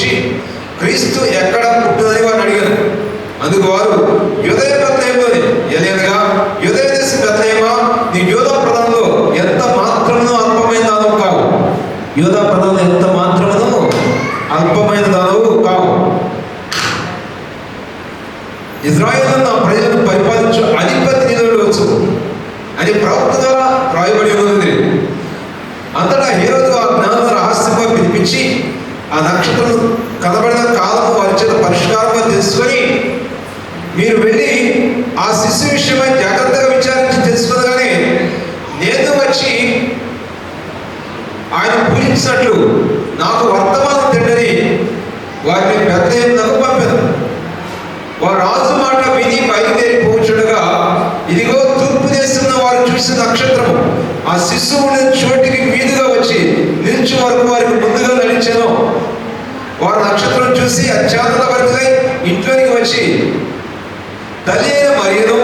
వచ్చి క్రీస్తు ఎక్కడ పుట్టినని వారిని అడిగారు. అందుకు వారు యూదయ బెత్లెహేములోని ఎలియనగా యూదయ దేశ బెత్లెహేమా, నీ యూదా ప్రధానంలో ఎంత మాత్రమును అల్పమైన దానవు కావు. యూదా ప్రధానంలో ఎంత మాత్రమును అల్పమైన దానవు కావు. ఇజ్రాయేలు నా ప్రజలను పరిపాలించు అధిపతి నీలో వచ్చు అని ప్రవక్త ద్వారా రాయబడి ఉంది. అంతటా హేరోదు ఆ జ్ఞానం రహస్యంగా పిలిపించి ఆ నక్షత్రం కనబడిన కాలము వారి చేత పరిష్కారంగా తెలుసుకొని, మీరు వెళ్ళి ఆ శిశు విషయమై జాగ్రత్తగా విచారించి తెలుసుకునగానే నేను వచ్చి ఆయన పూజించినట్లు నాకు వర్తమానం తిండని వారిని బెత్లెహేమునకు పంపాను. వారు రాజు మాట విని బయలుదేరి పోచుండగా ఇదిగో తూర్పు దేశంలో వారు చూసిన నక్షత్రము ఆ శిశువుని చోటికి మీదుగా వచ్చి నిలిచి వరకు వారికి ముందుగా నడిచాను. వారు నక్షత్రం చూసి అత్యానంద భరితులై ఇంట్లోనికి వచ్చి తల్లి అయిన మరియను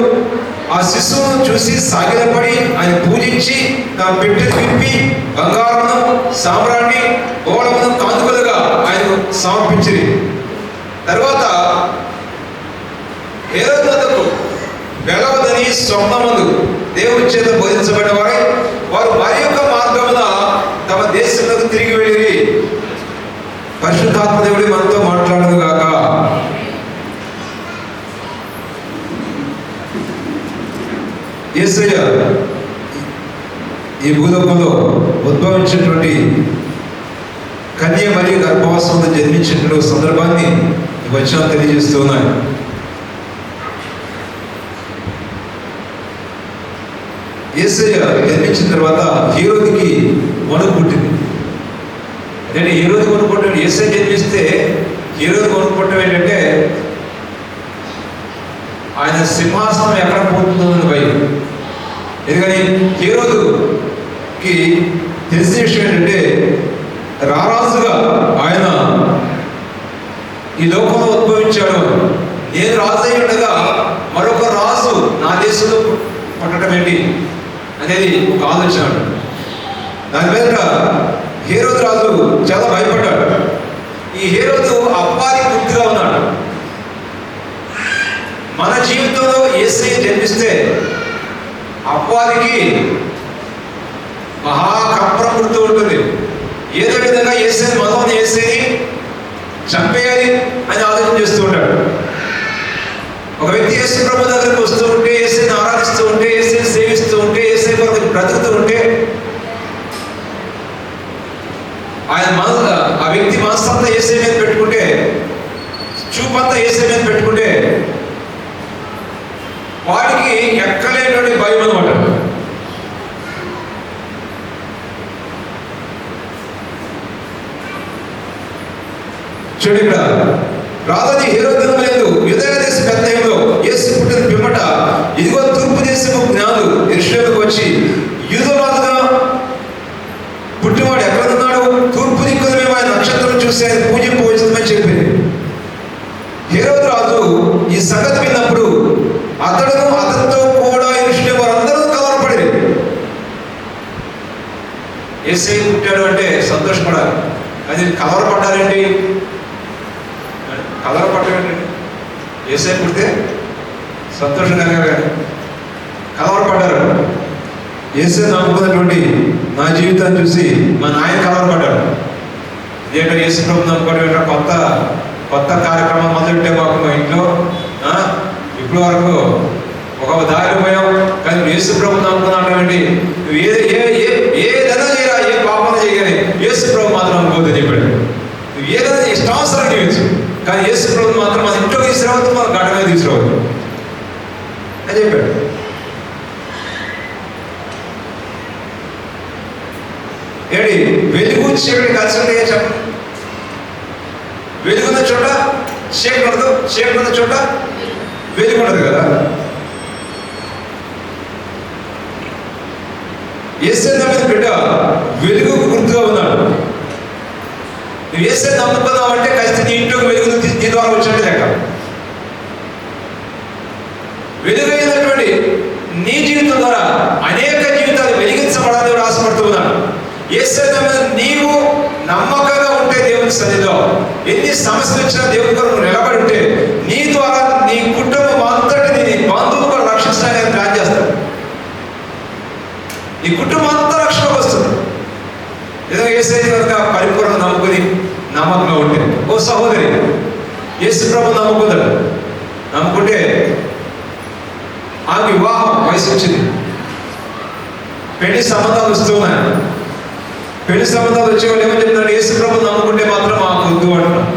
ఆ శిశువును చూసి సాగిలపడి ఆయన పూజించి తన పెట్టెను విప్పి బంగారమును సామ్రాణి ఓడమును కానుకలుగా ఆయనకు సమర్పించింది. తర్వాత హేరోదు వద్దకు వెళ్ళవదని స్వప్నమందు దేవుని చేత బోధించబడిన వారు మరి యొక్క మార్గమున తమ దేశంలోకి తిరిగి వెళ్ళి పరిశుద్ధాత్మ దేవుడి మనతో మాట్లాడను గాక. యేసయ్య ఈ భూలోకంలో ఉద్భవించినటువంటి కన్య మరియు గర్భవాసంలో జన్మించినటువంటి సందర్భాన్ని ఈ వచనాలు తెలియజేస్తూ ఉన్నాయి. యేసయ్య జన్మించిన తర్వాత హేరోదుకి వణుకు పుట్టింది. అంటే హేరోదు వణుకు పుట్టాడు. యేసయ్య జన్మిస్తే హేరోదు వణుకు పుట్టడం ఏంటంటే ఆయన సింహాసనం ఎక్కడ పోతుందో అని భయం. ఎందుకని హేరోదుకి తెలిసిన విషయం ఏంటంటే రారాజుగా ఆయన ఈ లోకంలో ఉద్భవించాడు. నేను రాజు అయి ఉండగా మరొక రాజు నా దేశంలో పుట్టడం ఏంటి అనేది ఒక ఆలోచన. దాని మీద హేరోదు రాజు చాలా భయపడ్డాడు. ఈ హేరోదు అపవాది గుర్తుగా ఉన్నాడు. మన జీవితంలో యేసయ్య జన్మిస్తే అపవాదికి మహాకప్రం గుర్తు ఉంటుంది. ఏదో విధంగా యేసయ్యని మతం యేసయ్యని చంపేయాలి అని ఆలోచన చేస్తూ ఉంటాడు. ఒక వ్యక్తి యేసు ప్రభు దగ్గరికి వస్తూ ఉంటే, యేసయ్యని ఆరాధిస్తూ ఉంటే, యేసయ్యని సేవిస్తూ ఉంటే, యేసయ్య కొరకు బ్రతుకుతూ ఉంటే ఆయన ఆ వ్యక్తి మనసంతా యేసయ్య మీద పెట్టుకుంటే, చూపంతా యేసయ్య మీద పెట్టుకుంటే వాడికి ఎక్కలేనటువంటి భయం అనమాట. చూడు, ఇక్కడ రాజు హేరోదు లేదు యూదయ దేశ బెత్లెహేములో యేసు పుట్టిన పిమ్మట ఇదిగో తూర్పు దేశపు జ్ఞానులు యెరూషలేముకు వచ్చి యూదురాజుగా పుట్టినవాడు ఎక్కడున్నాడు, తూర్పు దిక్కున మేము ఆయన నక్షత్రం చూసి ఆయన పూజింపవచ్చునని చెప్పింది. హేరోదు రాజు ఈ సంగతి విన్నప్పుడు అతడును అతనితో కూడా యెరూషలేము వారందరూ కలవరపడి యేసయ్య పుట్టాడు అంటే సంతోషపడాలి. అది కలవరపడ్డారేంటి? కలవరపడ్డారండి. యేసయ్య పుడితే సంతోషం కలగాలి, కలవరపడ్డారు. యేసయ్య నమ్ముకున్నటువంటి నా జీవితాన్ని చూసి మా నాయన కలవరపడ్డాడు. ఇదేంటో యేసు ప్రభు నమ్ముకోవడం కొత్త కొత్త కార్యక్రమం మొదలెట్టే మాకు మా ఇంట్లో ఇప్పటి వరకు ఒక దారి పోయాం, కానీ యేసు ప్రభు నమ్ముకున్నాడండి. నువ్వు ఏదైనా చేయరా, ఏ పాపన చేయగానే యేసు ప్రభు మాత్రం నమ్ముకోవద్దని చెప్పాడు. నువ్వు ఏదైనా ఇష్టావసరం చేయొచ్చు, కానీ యేసు ప్రభు మాత్రం మన ఇంట్లో తీసుకురావద్దు, మన గడ్డ మీద తీసుకురావద్దు అని చెప్పాడు. ఏంటి వెలుగు చీకటి కలిసి ఉంటాయో చెప్పండి. వెలుగున్న చోట చీకటి ఉండదు, చీకటి ఉన్న చోట వెలుగు ఉండదు కదా. యేసయ్య నమ్మిన బిడ్డ వెలుగుకు గుర్తుగా ఉన్నాడు. నువ్వు యేసయ్య నమ్ముకున్నావు అంటే ఖచ్చితంగా నీ ఇంట్లోకి వెలుగు నీ ద్వారా వచ్చినట్టు లెక్క. వెలుగైనటువంటి నీ జీవితం ద్వారా అనేక జీవితాలు వెలిగించబడాలని ఆశపడుతూ ఉన్నాడు. యేసయ్య నమ్మిన నీవు నమ్మకంగా ఉంటే దేవుని దేవుని సన్నిధిలో ఎన్ని సమస్యలు వచ్చినా దేవుని కొరకు నిలబడి ఉంటే నీ ద్వారా నీ కుటుంబం అంతటిని నీ బంధువులు కూడా రక్షించడానికి ప్లాన్ చేస్తాడు. నీ కుటుంబం అంతా రక్షణకు వస్తుంది. ఏదో యేసయ్య కనుక పరిపూర్ణ నమ్ముకుని నమ్మకంగా ఉంటే, ఓ సహోదరి యేసు ప్రభు నమ్ముకుంటే ఆమె వివాహం వయసు వచ్చింది, పెళ్లి సంబంధాలు వస్తున్నాయి. పెళ్లి సంబంధాలు వచ్చే వాళ్ళు ఏమని చెప్తున్నారు, యేసు ప్రభు నమ్ముకుంటే మాత్రం మాకు వద్దు అంటున్నారు.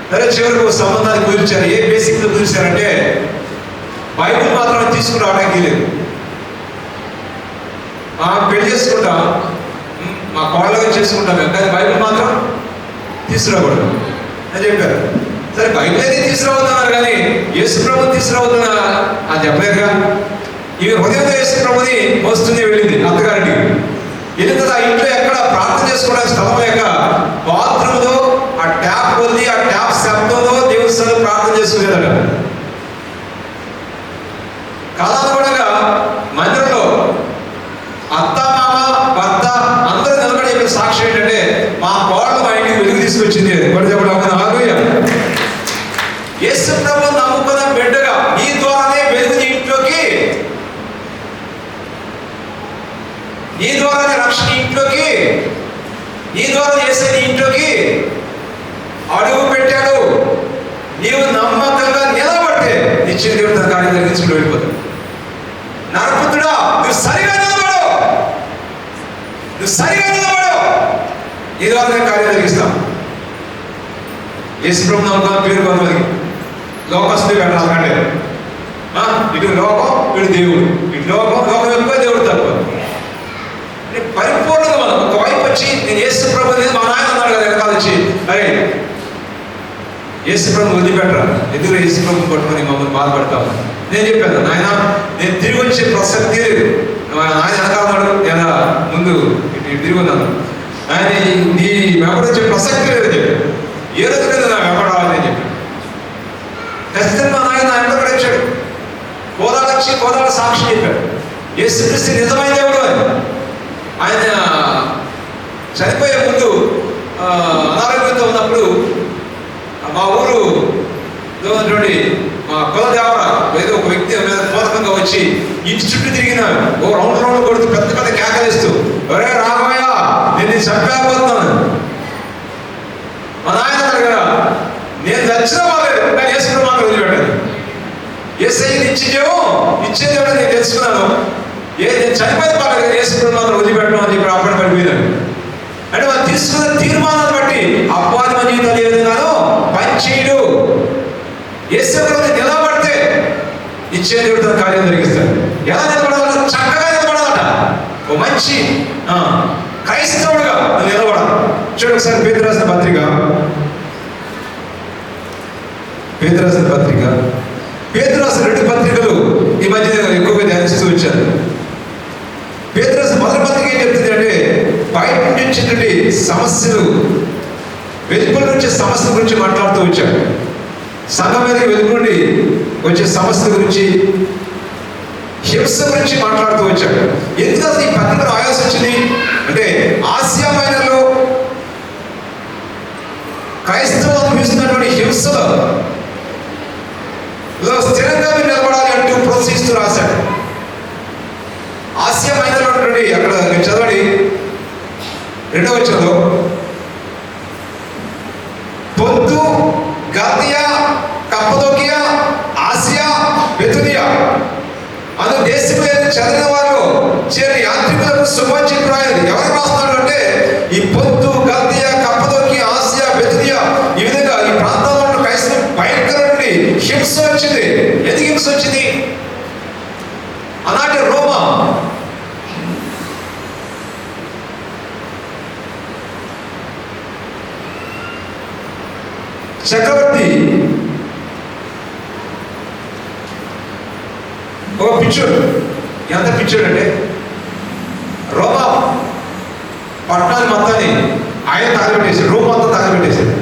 సరే చివరికి ఒక సంబంధాన్ని కుదిర్చారు. ఏ బేసిక్లో కుదిర్చారంటే బైబిల్ మాత్రం తీసుకుని రావడానికి లేదు. పెళ్లి చేసుకుంటాం, మా కోళ్ళగా చేసుకుంటాం మేము, కానీ బైబిల్ మాత్రం తీసుకురాకూడదు అని చెప్పారు. సరే బైబిల్ అయితే తీసుకురావద్దన్నారు, కానీ యేసు ప్రభుని తీసుకురావద్దన్నా అని చెప్పలేదుగా. ఇవి హృదయంతో యేసు ప్రభుని వస్తుంది, వెళ్ళింది అత్తగారికి. వెళ్ళిన తర్వాత ఆ ఇంట్లో ఎక్కడ ప్రార్థన చేసుకోవడానికి స్థలం లేక బాత్రూమ్లో ఆ ట్యాప్ వదిలి ఆ ట్యాప్ శబ్దంలో దేవుని స్థలం ప్రార్థన చేసుకునేదట. కాలానుగుణంగా మందిరంలో అత్త మామ భర్త అందరూ నిలబడి చెప్పిన సాక్ష్యం ఏంటంటే, మా కోడలు మా ఇంటికి వెలుగు తీసుకొచ్చింది. కూడా చెప్పడం హల్లెలూయా. యేసు ప్రభువు నమ్ముకున్న బిడ్డగా నీ ద్వారానే వెలుగు నీ ఇంట్లోకి, నీ ద్వారానే రక్షణ ఇంట్లోకి, నీ ద్వారా చేసే నీ ఇంట్లోకి అడుగు పెట్టాడు. నీవు నమ్మకంగా నిలబడితే నిశ్చయ దేవుడు తన కార్యం జరిగించుకుని వెళ్ళిపోతాడు. నరపుత్రుడా, నువ్వు సరిగా నిలబడు, నువ్వు సరిగా నిలబడు, నీ ద్వారా కార్యం జరిగిస్తాం. యేసు ప్రభు నమ్మకం పేరు కొంతమందికి లోకస్తులు పెట్టాలంటే ఇటు లోకం ఇటు దేవుడు, ఇటు లోకం ఎక్కువ దేవుడు తక్కువ. పరిపూర్ణంగా మనం ఒకవైపు వచ్చి నేను యేసు ప్రభు మా నాయన అన్నాడు కదా వెనకాల వచ్చి, అరే యేసు ప్రభు వదిలిపెట్టరా, ఎందుకు యేసు ప్రభు పట్టుకొని మమ్మల్ని బాధపడతాము. నేను చెప్పాను, నాయన నేను తిరిగి వచ్చే ప్రసక్తి లేదు. ఆయన వెనకాలన్నాడు, నేను ముందు ఇటు తిరిగి ఉన్నాను, ఆయన నీ వెంబడి వచ్చే ప్రసక్తి లేదు చెప్పి, ఏ రోజు లేదు నా వెంబడి రావాలని చెప్పి. ఖచ్చితంగా మా నాయన ఆయన కూడా వచ్చాడు, కోదాడ సాక్షి చెప్పాడు. యేసుక్రీస్తు నిజమైన దేవుడు అని. ఆయన చనిపోయే ముందు అనారోగ్యంతో ఉన్నప్పుడు మా ఊరు ఉన్నటువంటి మా కులదేవర ఏదో ఒక వ్యక్తి మీద పూర్వకంగా వచ్చి ఇంటి చుట్టూ తిరిగినాడు. ఓ రౌండ్ కొడుతూ పెద్ద పెద్ద కేకలేస్తూ, ఒరే రామయ్య నేను చంపేకపోతున్నాను. మా నాయన అన్నాడు కదా, నేను చచ్చిన వాళ్ళే కానీ యేసు మాత్రం వదిలిపెట్టాను. యేసయ్యని ఇచ్చేదేమో నేను తెలుసుకున్నాను. నేను చనిపోయిన పర్లేదు, యేసు మాత్రం వదిలిపెట్టడం అని చెప్పి అప్పటి పడిపోయినాను. అంటే వాళ్ళు తీసుకున్న తీర్మానాన్ని బట్టి అపవాది మన జీవితాలు ఏ విధంగానో పనిచేయడు. యేసు నిలబడితే ఇచ్చే దేవుడు తన కార్యం జరిగిస్తాడు. ఎలా నిలబడాలి? చక్కగా నిలబడాలట. ఓ మంచి క్రైస్తవుడుగా నిలబడాలి. చూడు ఒకసారి పేతురు రాసిన పత్రిక పేతురు రాసిన 2 పత్రికలు ఈ మధ్య ఎక్కువగా ధ్యానిస్తూ వచ్చారు. పేతురు రాసిన మొదటి పత్రిక ఏం చెప్తుంది అంటే, బయట నుంచి వచ్చేటువంటి సమస్యలు, వెలుపల నుంచి సమస్యల గురించి మాట్లాడుతూ వచ్చాడు. సంఘం మీదకి వెలుగుండి వచ్చే సమస్యల గురించి, హింస గురించి మాట్లాడుతూ వచ్చాడు. ఎందుకు అసలు ఈ పత్రిక రాయాల్సి వచ్చింది అంటే, ఆసియా మైనర్లో క్రైస్తవులు అనిపిస్తున్నటువంటి హింసలో స్థిరంగా మీరు నిలబడాలి అంటూ ప్రోత్సహిస్తూ రాశాడు. ఆసియా మైనర్లో ఉన్నటువంటి అక్కడ మీరు చదవండి 2వ వచనంలో, పొంతు, గల్తీయా, కప్పదోకియా, ఆసియా, బెతునియా అను దేశములను చెందిన వారు చేరిన యాత్రికులకు శుభాకాంక్షలు రాయాలి. ఎవరు రాస్తున్నాడు అంటే, ఈ పొంతు, గల్తీయా, కప్పదోకియా, ఆసియా, బెతునియా ఈ విధంగా ఈ ప్రాంతాల్లో ఉన్న క్రైస్తవులు భయంకర నుండి హింస వచ్చింది. ఎందుకు హింస వచ్చింది? అలాంటి రోమా చక్రవర్తి ఒక పిచ్చోడు. ఎంత పిచ్చోడు అంటే, రోమా పట్టణాన్ని మొత్తాన్ని ఆయన తగలబెట్టేశాడు. రోమ్ మొత్తం తగలబెట్టేశాడు.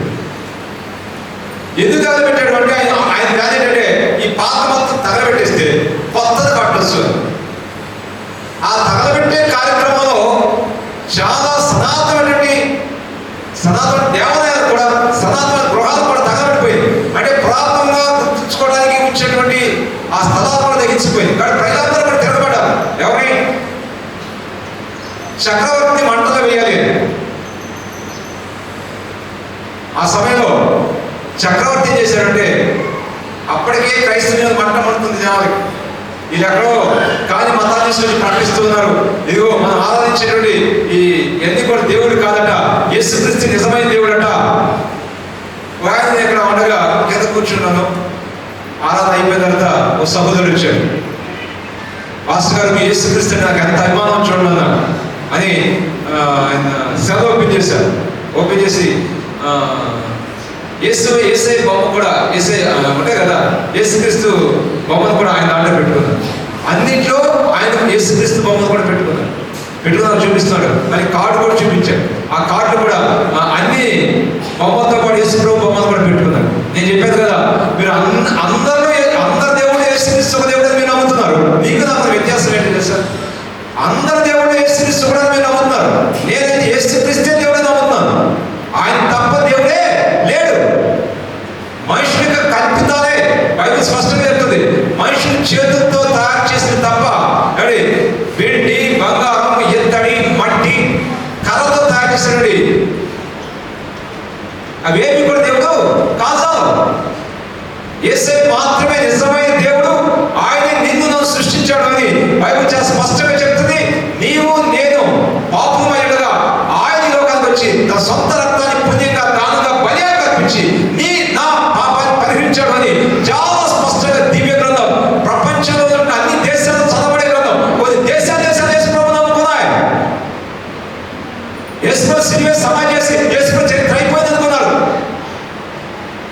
ఎందుకు తగలబెట్టాడు అంటే, ఆయన కాదు ఏంటంటే, ఈ పాత మొత్తం తగలబెట్టేస్తే కొత్తది కట్టొచ్చు. ఆ తగలబెట్టే కార్యక్రమంలో చాలా సనాతన దేవాలయాలు కూడా, సనాతన గృహాలు కూడా తగలబడిపోయింది. అంటే పురాతనంగా గుర్తుంచుకోవడానికి ఉంచేటువంటి ఆ స్థలాలు కూడా తగ్గించిపోయింది. కానీ ప్రజలందరూ కూడా తిరగబడ్డారు. ఎవరి చక్రవర్తి మంటలు వేయాలి. ఆ సమయంలో చక్రవర్తి ఏం చేశాడంటే, అప్పటికే క్రైస్తవుల మంట మండుతుంది జనాలకి. వీళ్ళు ఎక్కడో కాని మతాన్ని తీసుకొని ప్రకటిస్తున్నారు. ఇదిగో మనం ఆరాధించేటువంటి ఈ ఎన్ని కూడా దేవుడు కాదట, యేసుక్రీస్తు నిజమైన దేవుడట. ఆయన ఇక్కడ ఉండగా కింద కూర్చున్నాను. ఆరాధన అయిపోయిన తర్వాత ఓ సహోదరుడు వచ్చాడు. పాస్టర్ గారు, మీ యేసుక్రీస్తు నాకు ఎంత అభిమానం చూడన్నా అని సెలవు ఓపెన్ చేశారు. ఓపెన్ చేసి ఏసై బొమ్మ కూడా, ఏసై ఉంటాయి కదా, యేసుక్రీస్తు బొమ్మను కూడా ఆయన దాంట్లో పెట్టుకున్నారు. అన్నింటిలో ఆయన యేసుక్రీస్తు బొమ్మను కూడా పెట్టుకున్నారు చూపిస్తున్నాడు. మరి కార్డు కూడా చూపించాడు. ఆ కార్డు కూడా అన్ని బొమ్మలతో పాటు యేసుప్రభు బొమ్మను కూడా పెట్టుకున్నారు. నేను చెప్పాను కదా, మీరు అందరు దేవుడు యేసుక్రీస్తు ఒక దేవుడు మీరు నమ్ముతున్నారు. నీకు నాకు వ్యత్యాసం ఏంటి తెలుసా? అందరు దేవుడు యేసుక్రీస్తు కూడా మీరు నమ్ముతున్నారు. నేనైతే యేసుక్రీస్తే దేవుడే నమ్ముతున్నాను. ఆయన తప్ప దేవుడే లేడు. మనుషులకు కల్పితాలే బైబిల్ స్పష్టంగా చెప్తుంది. మనుషులు చేతులతో తయారు చేసిన తప్ప వెండి, బంగారం, ఎత్తడి, మట్టి, కర్రతో తయారు చేసినవి అవేమి కూడా దేవుడు కాదు. యేసే మాత్రమే నిజమైన దేవుడు. ఆయన నిన్ను నన్ను సృష్టించాడు అని బైబిల్ చాలా స్పష్టంగా చెప్తుంది. నీవు నేను పాపమయుడుగా ఆయన లోకానికి వచ్చి తన సొంత రక్తాన్ని పుణ్యంగా దానుగా బలిగా కల్పించి నా పాపాన్ని పరిహరించాడు అని చాలా స్పష్టంగా దివ్య గ్రంథం, ప్రపంచంలో ఉన్న అన్ని దేశాలు చదవబడే గ్రంథం. కొన్ని దేశాలు యేసుప్రభువును నమ్ముకున్నాయి. యేసుప్రభు సిలువ సమాధి చేసి యేసుప్రభు చరిత్ర అయిపోయింది అనుకున్నారు.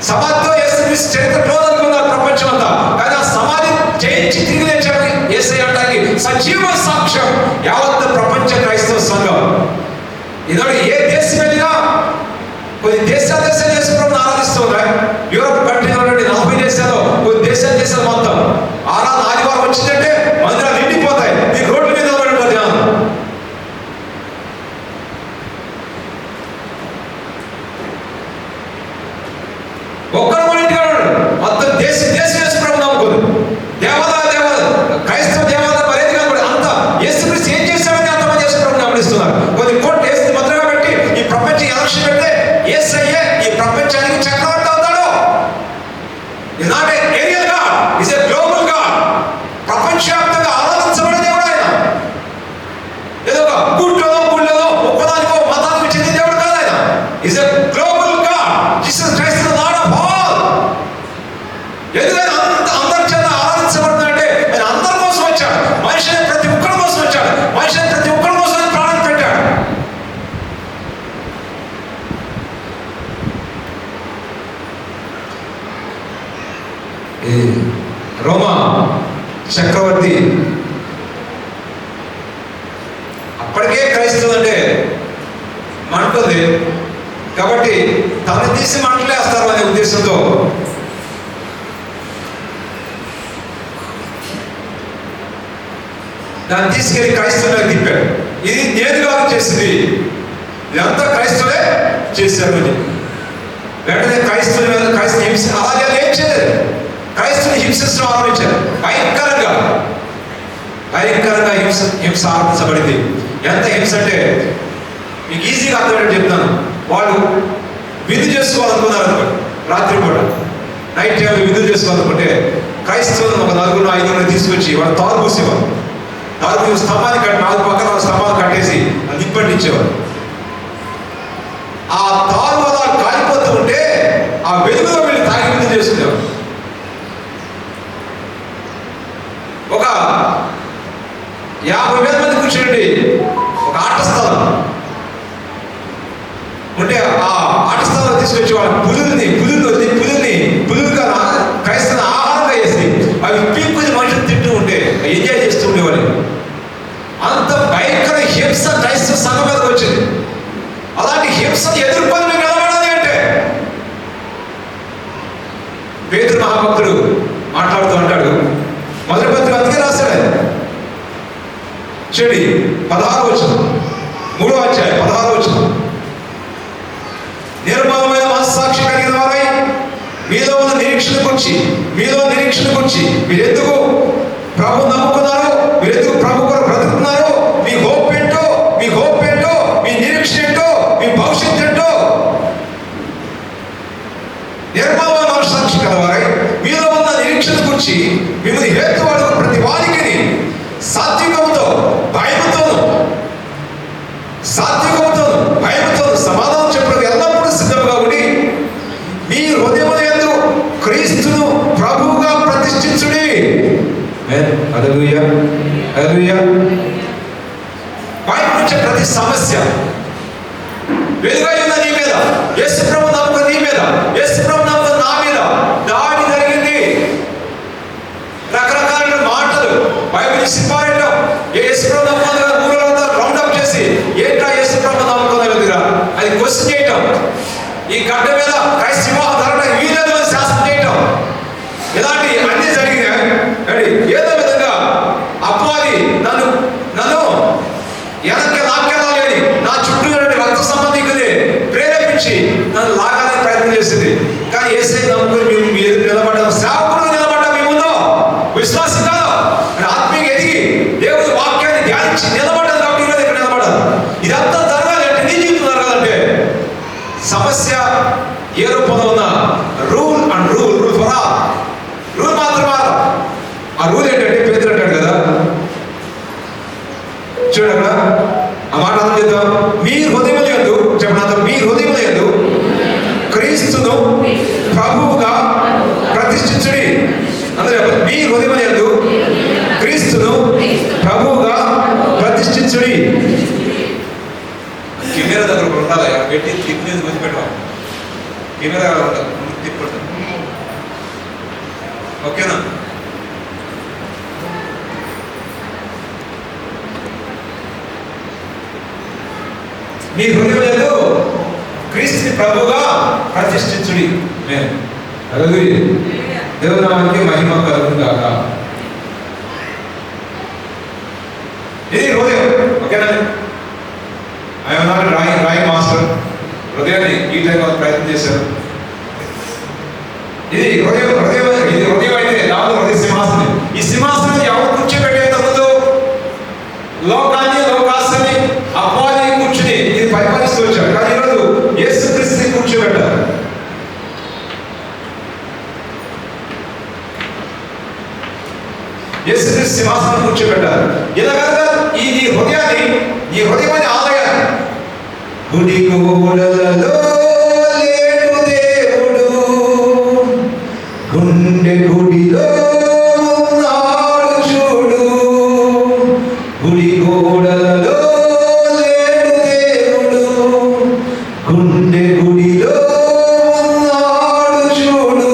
సమాధితో యేసుక్రీస్తు చరిత్ర క్లోజ్ అనుకున్నారు ప్రపంచం అంతా. కానీ ఆ సమాధి చేయించి తిరిగి లేచాడు యేసయ్య అంటానికి సజీవ సాక్ష్యం యావత్ ప్రపంచ క్రైస్తవ సంఘం. ఇదొక ఏ దేశం వెళ్ళినా కొన్ని దేశాలు యేసుప్రభువును ఆరాధిస్తూ ఉన్నాయి. యూరోప్ కంట్రీలో 40 దేశాలు, కొన్ని దేశాలు మొత్తం ఆరాధన ఆదివారం వచ్చిందంటే మందిరాలు నిండిపోతాయి. ఈ రోడ్ల మీద నిలబడిపోతే ఒక్కరు కూడా ఇంటికి మొత్తం దేశం యేసుప్రభువును నమ్ముకోదు. క్రైస్తవ దేవాలయ మరేది కాదు. అంత యేసుక్రీస్తు ఏం చేశాడని అంతమంది యేసుప్రభువును నమ్మిస్తున్నారు. కొన్ని కోట్లు వేసి ముద్రగా పెట్టి ఈ ప్రపంచ ఎలక్షన్ పెడితే యేసయ్యే ఈ ప్రపంచానికి చక్రవర్తి అవుతాడు. Is not a aerial god, is a global god. ప్రపంచవ్యాప్తంగా ఆరాధించబడే దేవుడు ఆయన. ఏదో ఒక గుళ్ళలో ఒక్కదానికో మతానికి చెందిన దేవుడు కాదు ఆయన. Is a global God. Jesus Christ is lord of all. ఎందుకంటే అందరి చేత ఆరాధించబడుతుందంటే ఆయన అందరి కోసం వచ్చాడు. మనిషిని ప్రతి ఒక్కరి కోసం వచ్చాడు. మనిషిని ప్రతి ఒక్కరి కోసం ప్రాణం పెట్టాడు. రోమా చక్రవర్తి అప్పటికే క్రైస్తవులు అంటే మంటుంది కాబట్టి తను తీసి మంటలేస్తారు అనే ఉద్దేశంతో దాన్ని తీసుకెళ్లి క్రైస్తవులకు తిప్పాడు. ఇది నేను కాదు చేసింది, ఇదంతా క్రైస్తవులే చేశారు అని. వెంటనే క్రైస్తవ హింస అలాగే ఏం చేయలేదు. క్రైస్తవుని హింసించడం ఆరంభించారు. భయంకరంగా హింస ఆరంభించబడింది. ఎంత హింస అంటే మీకు ఈజీగా అర్థమయ్యేట్టు చెప్తాను. వాళ్ళు విందు చేసుకోవాలనుకున్నారు అనుకోండి, రాత్రిపూట నైట్ టైంలో విందు చేసుకోవాలనుకుంటే క్రైస్తవులను ఒక 4-5 తీసుకొచ్చి వాళ్ళు తారు పూసేవారు. తారు స్తంభాన్ని కట్టి 4 పక్కన స్తంభాలు కట్టేసి నిప్పంటించేవారు. ఆ తారు అలా కాలిపోతూ ఉంటే ఆ వెలుగులో వెళ్ళి తాగి విందు చేసుకునేవారు. ఒక 50,000 మంది కూర్చోండి ఒక ఆట స్థలం ఉంటే ఆ ఆట స్థలంలో తీసుకొచ్చి వాళ్ళ పులులుగా క్రైస్తవ ఆహారంగా వేసి అవి పీక్కుని మనుషులు తింటూ ఉంటే ఎంజాయ్ చేస్తూ ఉండేవాళ్ళు. అంత భయంకర హింస క్రైస్తవ సంఘం మీదకి వచ్చింది. అలాంటి హింసను ఎదుర్కొని మేము నిలబడాలి అంటే పేతురు మహాభక్తుడు మాట్లాడుతూ అంటాడు. మొదటి పత్రిక అందుకే రాశాడు. చెడి 16వ వచనం 3వ అధ్యాయం మనస్సాక్షి కలిగిన వారై మీలో ఉన్న నిరీక్షణ గురించి మీరు ఎందుకు ప్రభు నమ్ముకున్నారు, మీరు ఎందుకు ప్రభు కొరకు బ్రతుకుతున్నారు, మీ హోప్ ఏంటో, మీ నిరీక్షణ ఏంటో, మీ భవిష్యత్తు ఏంటో నిర్మల మనస్సాక్షి కలవారై మీలో ఉన్న నిరీక్షణ గురించి మిమ్మల్ని హేతువాడు ప్రతి వారికి సాత్వికంతో భయముతో సమాధానం చెప్పడం ఎల్లప్పుడూ సిద్ధంగా ఉండి మీ హృదయములందు క్రీస్తును ప్రభువుగా ప్రతిష్ఠించుడి. హల్లెలూయా, హల్లెలూయా. బయట నుంచి ప్రతి సమస్య వెలుగై ఉన్న నీ మీద, యేసు ప్రభు నమ్మకం నీ మీద, యేసు ప్రభు నమ్మకం నా మీద దాడి జరిగింది. రకరకాల మాటలు బైబిల్ సిపారేయడం, యేసు ప్రభు నమ్మకం ఊరంతా రౌండప్ చేసి ఏంట్రా యేసు ప్రభు నమ్మకం వెలుగురా అది క్వశ్చన్ చేయటం, ఈ గడ్డ మీద క్రైస్త వివాహం జరగడం వీలేదు అని శాసనం చేయటం, ఇలాంటి అన్ని జరిగినాయి. ఏదో విధంగా అపవాది నన్ను వెనక్కి లాక్కెళ్ళాలని నా చుట్టూ రక్త సంబంధికుని ప్రేరేపించి నన్ను లాగాలని ప్రయత్నం చేసింది. కానీ యేసయ్య నమ్ముకుని మీరు నిలబడ్డాం, సేవకుడు నిలబడ్డా మీ ముందు విశ్వాసం కాదు, ఆత్మీయ ఎదిగి దేవుడి వాక్యాన్ని ధ్యానించి నిలబడ్డాను కాబట్టి ఈరోజు ఇక్కడ నిలబడ్డాను. ఇదంతా జరగాలంటే నీ జీవితం జరగాలంటే సమస్య ఏ రూపంలో ఉన్న రూల్ ఫర్ ఆల్ రూల్ మాత్రమే. ఆ రూల్ ఏంటంటే పేతురు అంటాడు కదా, చూడక్కడ ఆ మాట అర్థం చేద్దాం. మీ హృదయములందు చెప్పినంత, మీ హృదయములందు క్రీస్తును ప్రభువుగా ప్రతిష్ఠించుడి. అందరూ మీ హృదయములందు క్రీస్తును ప్రభువుగా ప్రతిష్ఠించుడి. కెమెరా దగ్గర ఉండాలి, పెట్టి తిప్పేది వదిలిపెట్టాలి. కెమెరా తిప్పడతాం, ఓకేనా? మీ హృదయములందు క్రీస్తుని ప్రభువుగా ప్రతిష్ఠించుడి. దేవుని నామానికి మహిమ కలుగును గాక. ఇది హృదయం, ఓకేనా? I'm not drawing master. హృదయాన్ని ఈ టైం ప్రయత్నం చేశారు. ఇది హృదయం అయితే దాని హృదయ సింహాసనం. ఈ సింహాసనం ఎవరు కూర్చోబెట్టే ముందు లోకాన్ని అపవాది కూర్చుని ఇది పరిపాలిస్తూ వచ్చారు. కానీ ఈరోజు యేసుక్రీస్తుని కూర్చోబెట్టారు. యేసుక్రీస్తు సింహాసనం కూర్చోబెట్టారు. ఇలాగా ఈ హృదయమైన ఆలయాన్ని గుడి గోడలలో లేడు దేవుడు, గుండె గుడిలో ఉన్నాడు చూడు. గుడి గోడలలో లేడు దేవుడు, గుండె గుడిలో ఉన్నాడు చూడు.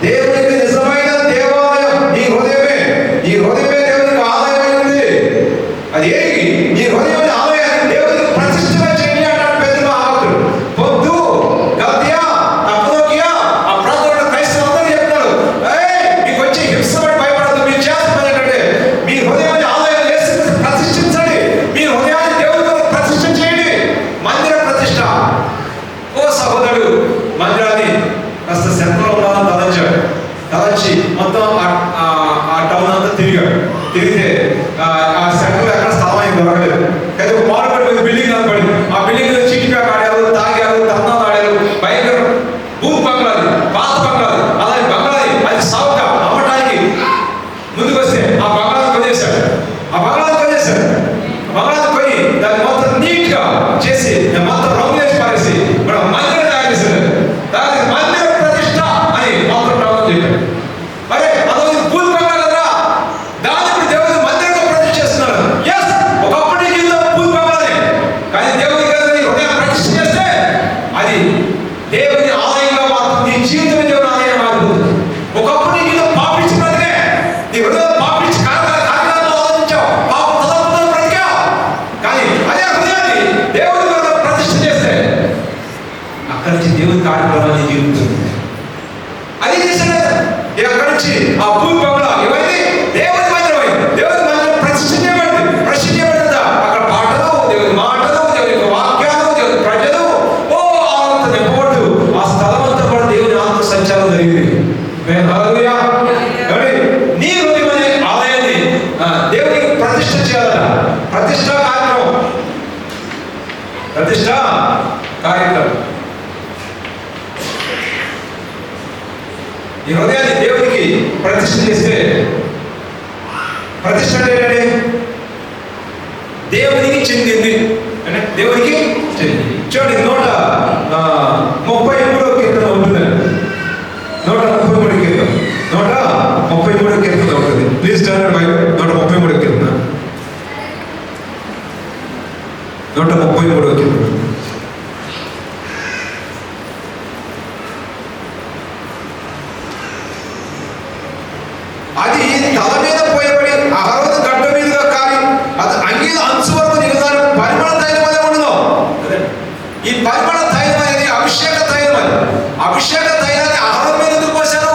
దేవునికి నిజమైన దేవాలయం నీ హృదయమే. నీ హృదయమే దేవునికి ఆలయమై ఉంది. అది నీ హృదయమైన ఆలయాన్ని దేవునికి ప్రతిష్ఠ చేయండి అంటాడు పెద్ద మహాభక్తుడు. పొద్దు గల్తీయా కప్పదోకియా ఆ ప్రాంతంలో క్రైస్తవులందరూ చెప్తాడు, మీకు వచ్చి హింసపడి భయపడదు, మీరు చేస్తున్నారు ఏంటంటే మీ హృదయమైన ఆలయాన్ని యేసుక్రీస్తు ప్రతిష్ఠించండి. మీ హృదయాన్ని దేవునికి ప్రతిష్ఠ చేయండి. మందిర ప్రతిష్ఠ. ఓ సహోదరుడు మందిరాన్ని కాస్త సెంటర్లో ఉండాలని తలంచి మొత్తం ఆ టౌన్ అంతా తిరిగితే ఆ సెంటర్ ఎక్కడ స్థలం అయింది దొరకలేదు. అయితే ఒక మార్కెట్ బిల్డింగ్ కనపడింది. ఆ బిల్డింగ్ చిటికాకు ఆడారు, తాగారు, తన్నాలు ఆడారు. భయంకర భూమి బంగ్లాది, పాత బంగ్లాది. అలాంటి బంగ్లాది అది సాగుగా అమ్మటానికి ముందుకు వస్తే ఆ బంగ్లాది కొనేశాడు. పోయి దాన్ని మొత్తం నీట్ గా చేసి మొత్తం రంగు వేసి పారేసి మన మందిరం తయారు చేశారు. దానికి మందిర ప్రతిష్ఠ అని మొత్తం టౌన్ చెప్పారు. అరే అదొక భూమి బంగ్లా కదా, దాన్ని ఇప్పుడు దేవుని మందిరంగా ప్రతిష్ఠ చేస్తున్నారు. ఎస్, ఒకప్పుడు నీ జీవితం భూమి బంగ్లానే, కానీ దేవుని హృదయం ప్రతిష్ఠ చేస్తే అది దేవుని ఆలయంగా మారుతుంది. నీ జీవితం దేవుని ఆలయంగా మారుతుంది. ఒకప్పుడు నీ జీవితం పాపించి బ్రతికే, నీ హృదయం పాపించి కార్యాలను ఆలోచించావు, పాప తలపులను బ్రతికావు. కానీ అదే హృదయాన్ని దేవుని హృదయం ప్రతిష్ఠ చేస్తే అక్కడి నుంచి దేవుని కార్యక్రమాన్ని జీవిస్తుంది. అది చేశాడు. అక్కడి నుంచి ఆ భూమి బంగ్లా ఏమైంది? దేవుని మందిరం అయింది. దేవుని మందిరం ప్రతిష్ఠ చేయబడిందా? అక్కడ పాటలు, దేవుని మాటలు, దేవుని వాక్యాలు, దేవుని ప్రజలు అంత నింపబడు. ప్రతిష్ట కార్యక్రమం. ఈ హృదయాన్ని దేవునికి ప్రతిష్ఠ చేస్తే, ప్రతిష్ఠ అంటే దేవునికి చెందింది అంటే దేవునికి చెందింది. చూడండి 133వ కీర్తన ఉంటుందండి. 133వ కీర్తన 133వ కీర్తన ఉంటుంది. ప్లీజ్ టర్న్ బైబిల్ 133వ కీర్తన 133వ కీర్తన. అది తల మీద పోయబడి అహరోను గడ్డ మీదుగా కాలి అది అంగీల అంచు వరకు దిగుతారు. పరిమళ తైలం అనే ఉండదు. ఈ పరిమళ తైలం అనేది అభిషేక తైలం. అది అభిషేక తైలాన్ని అహరోను మీద ఎందుకు పోశారు?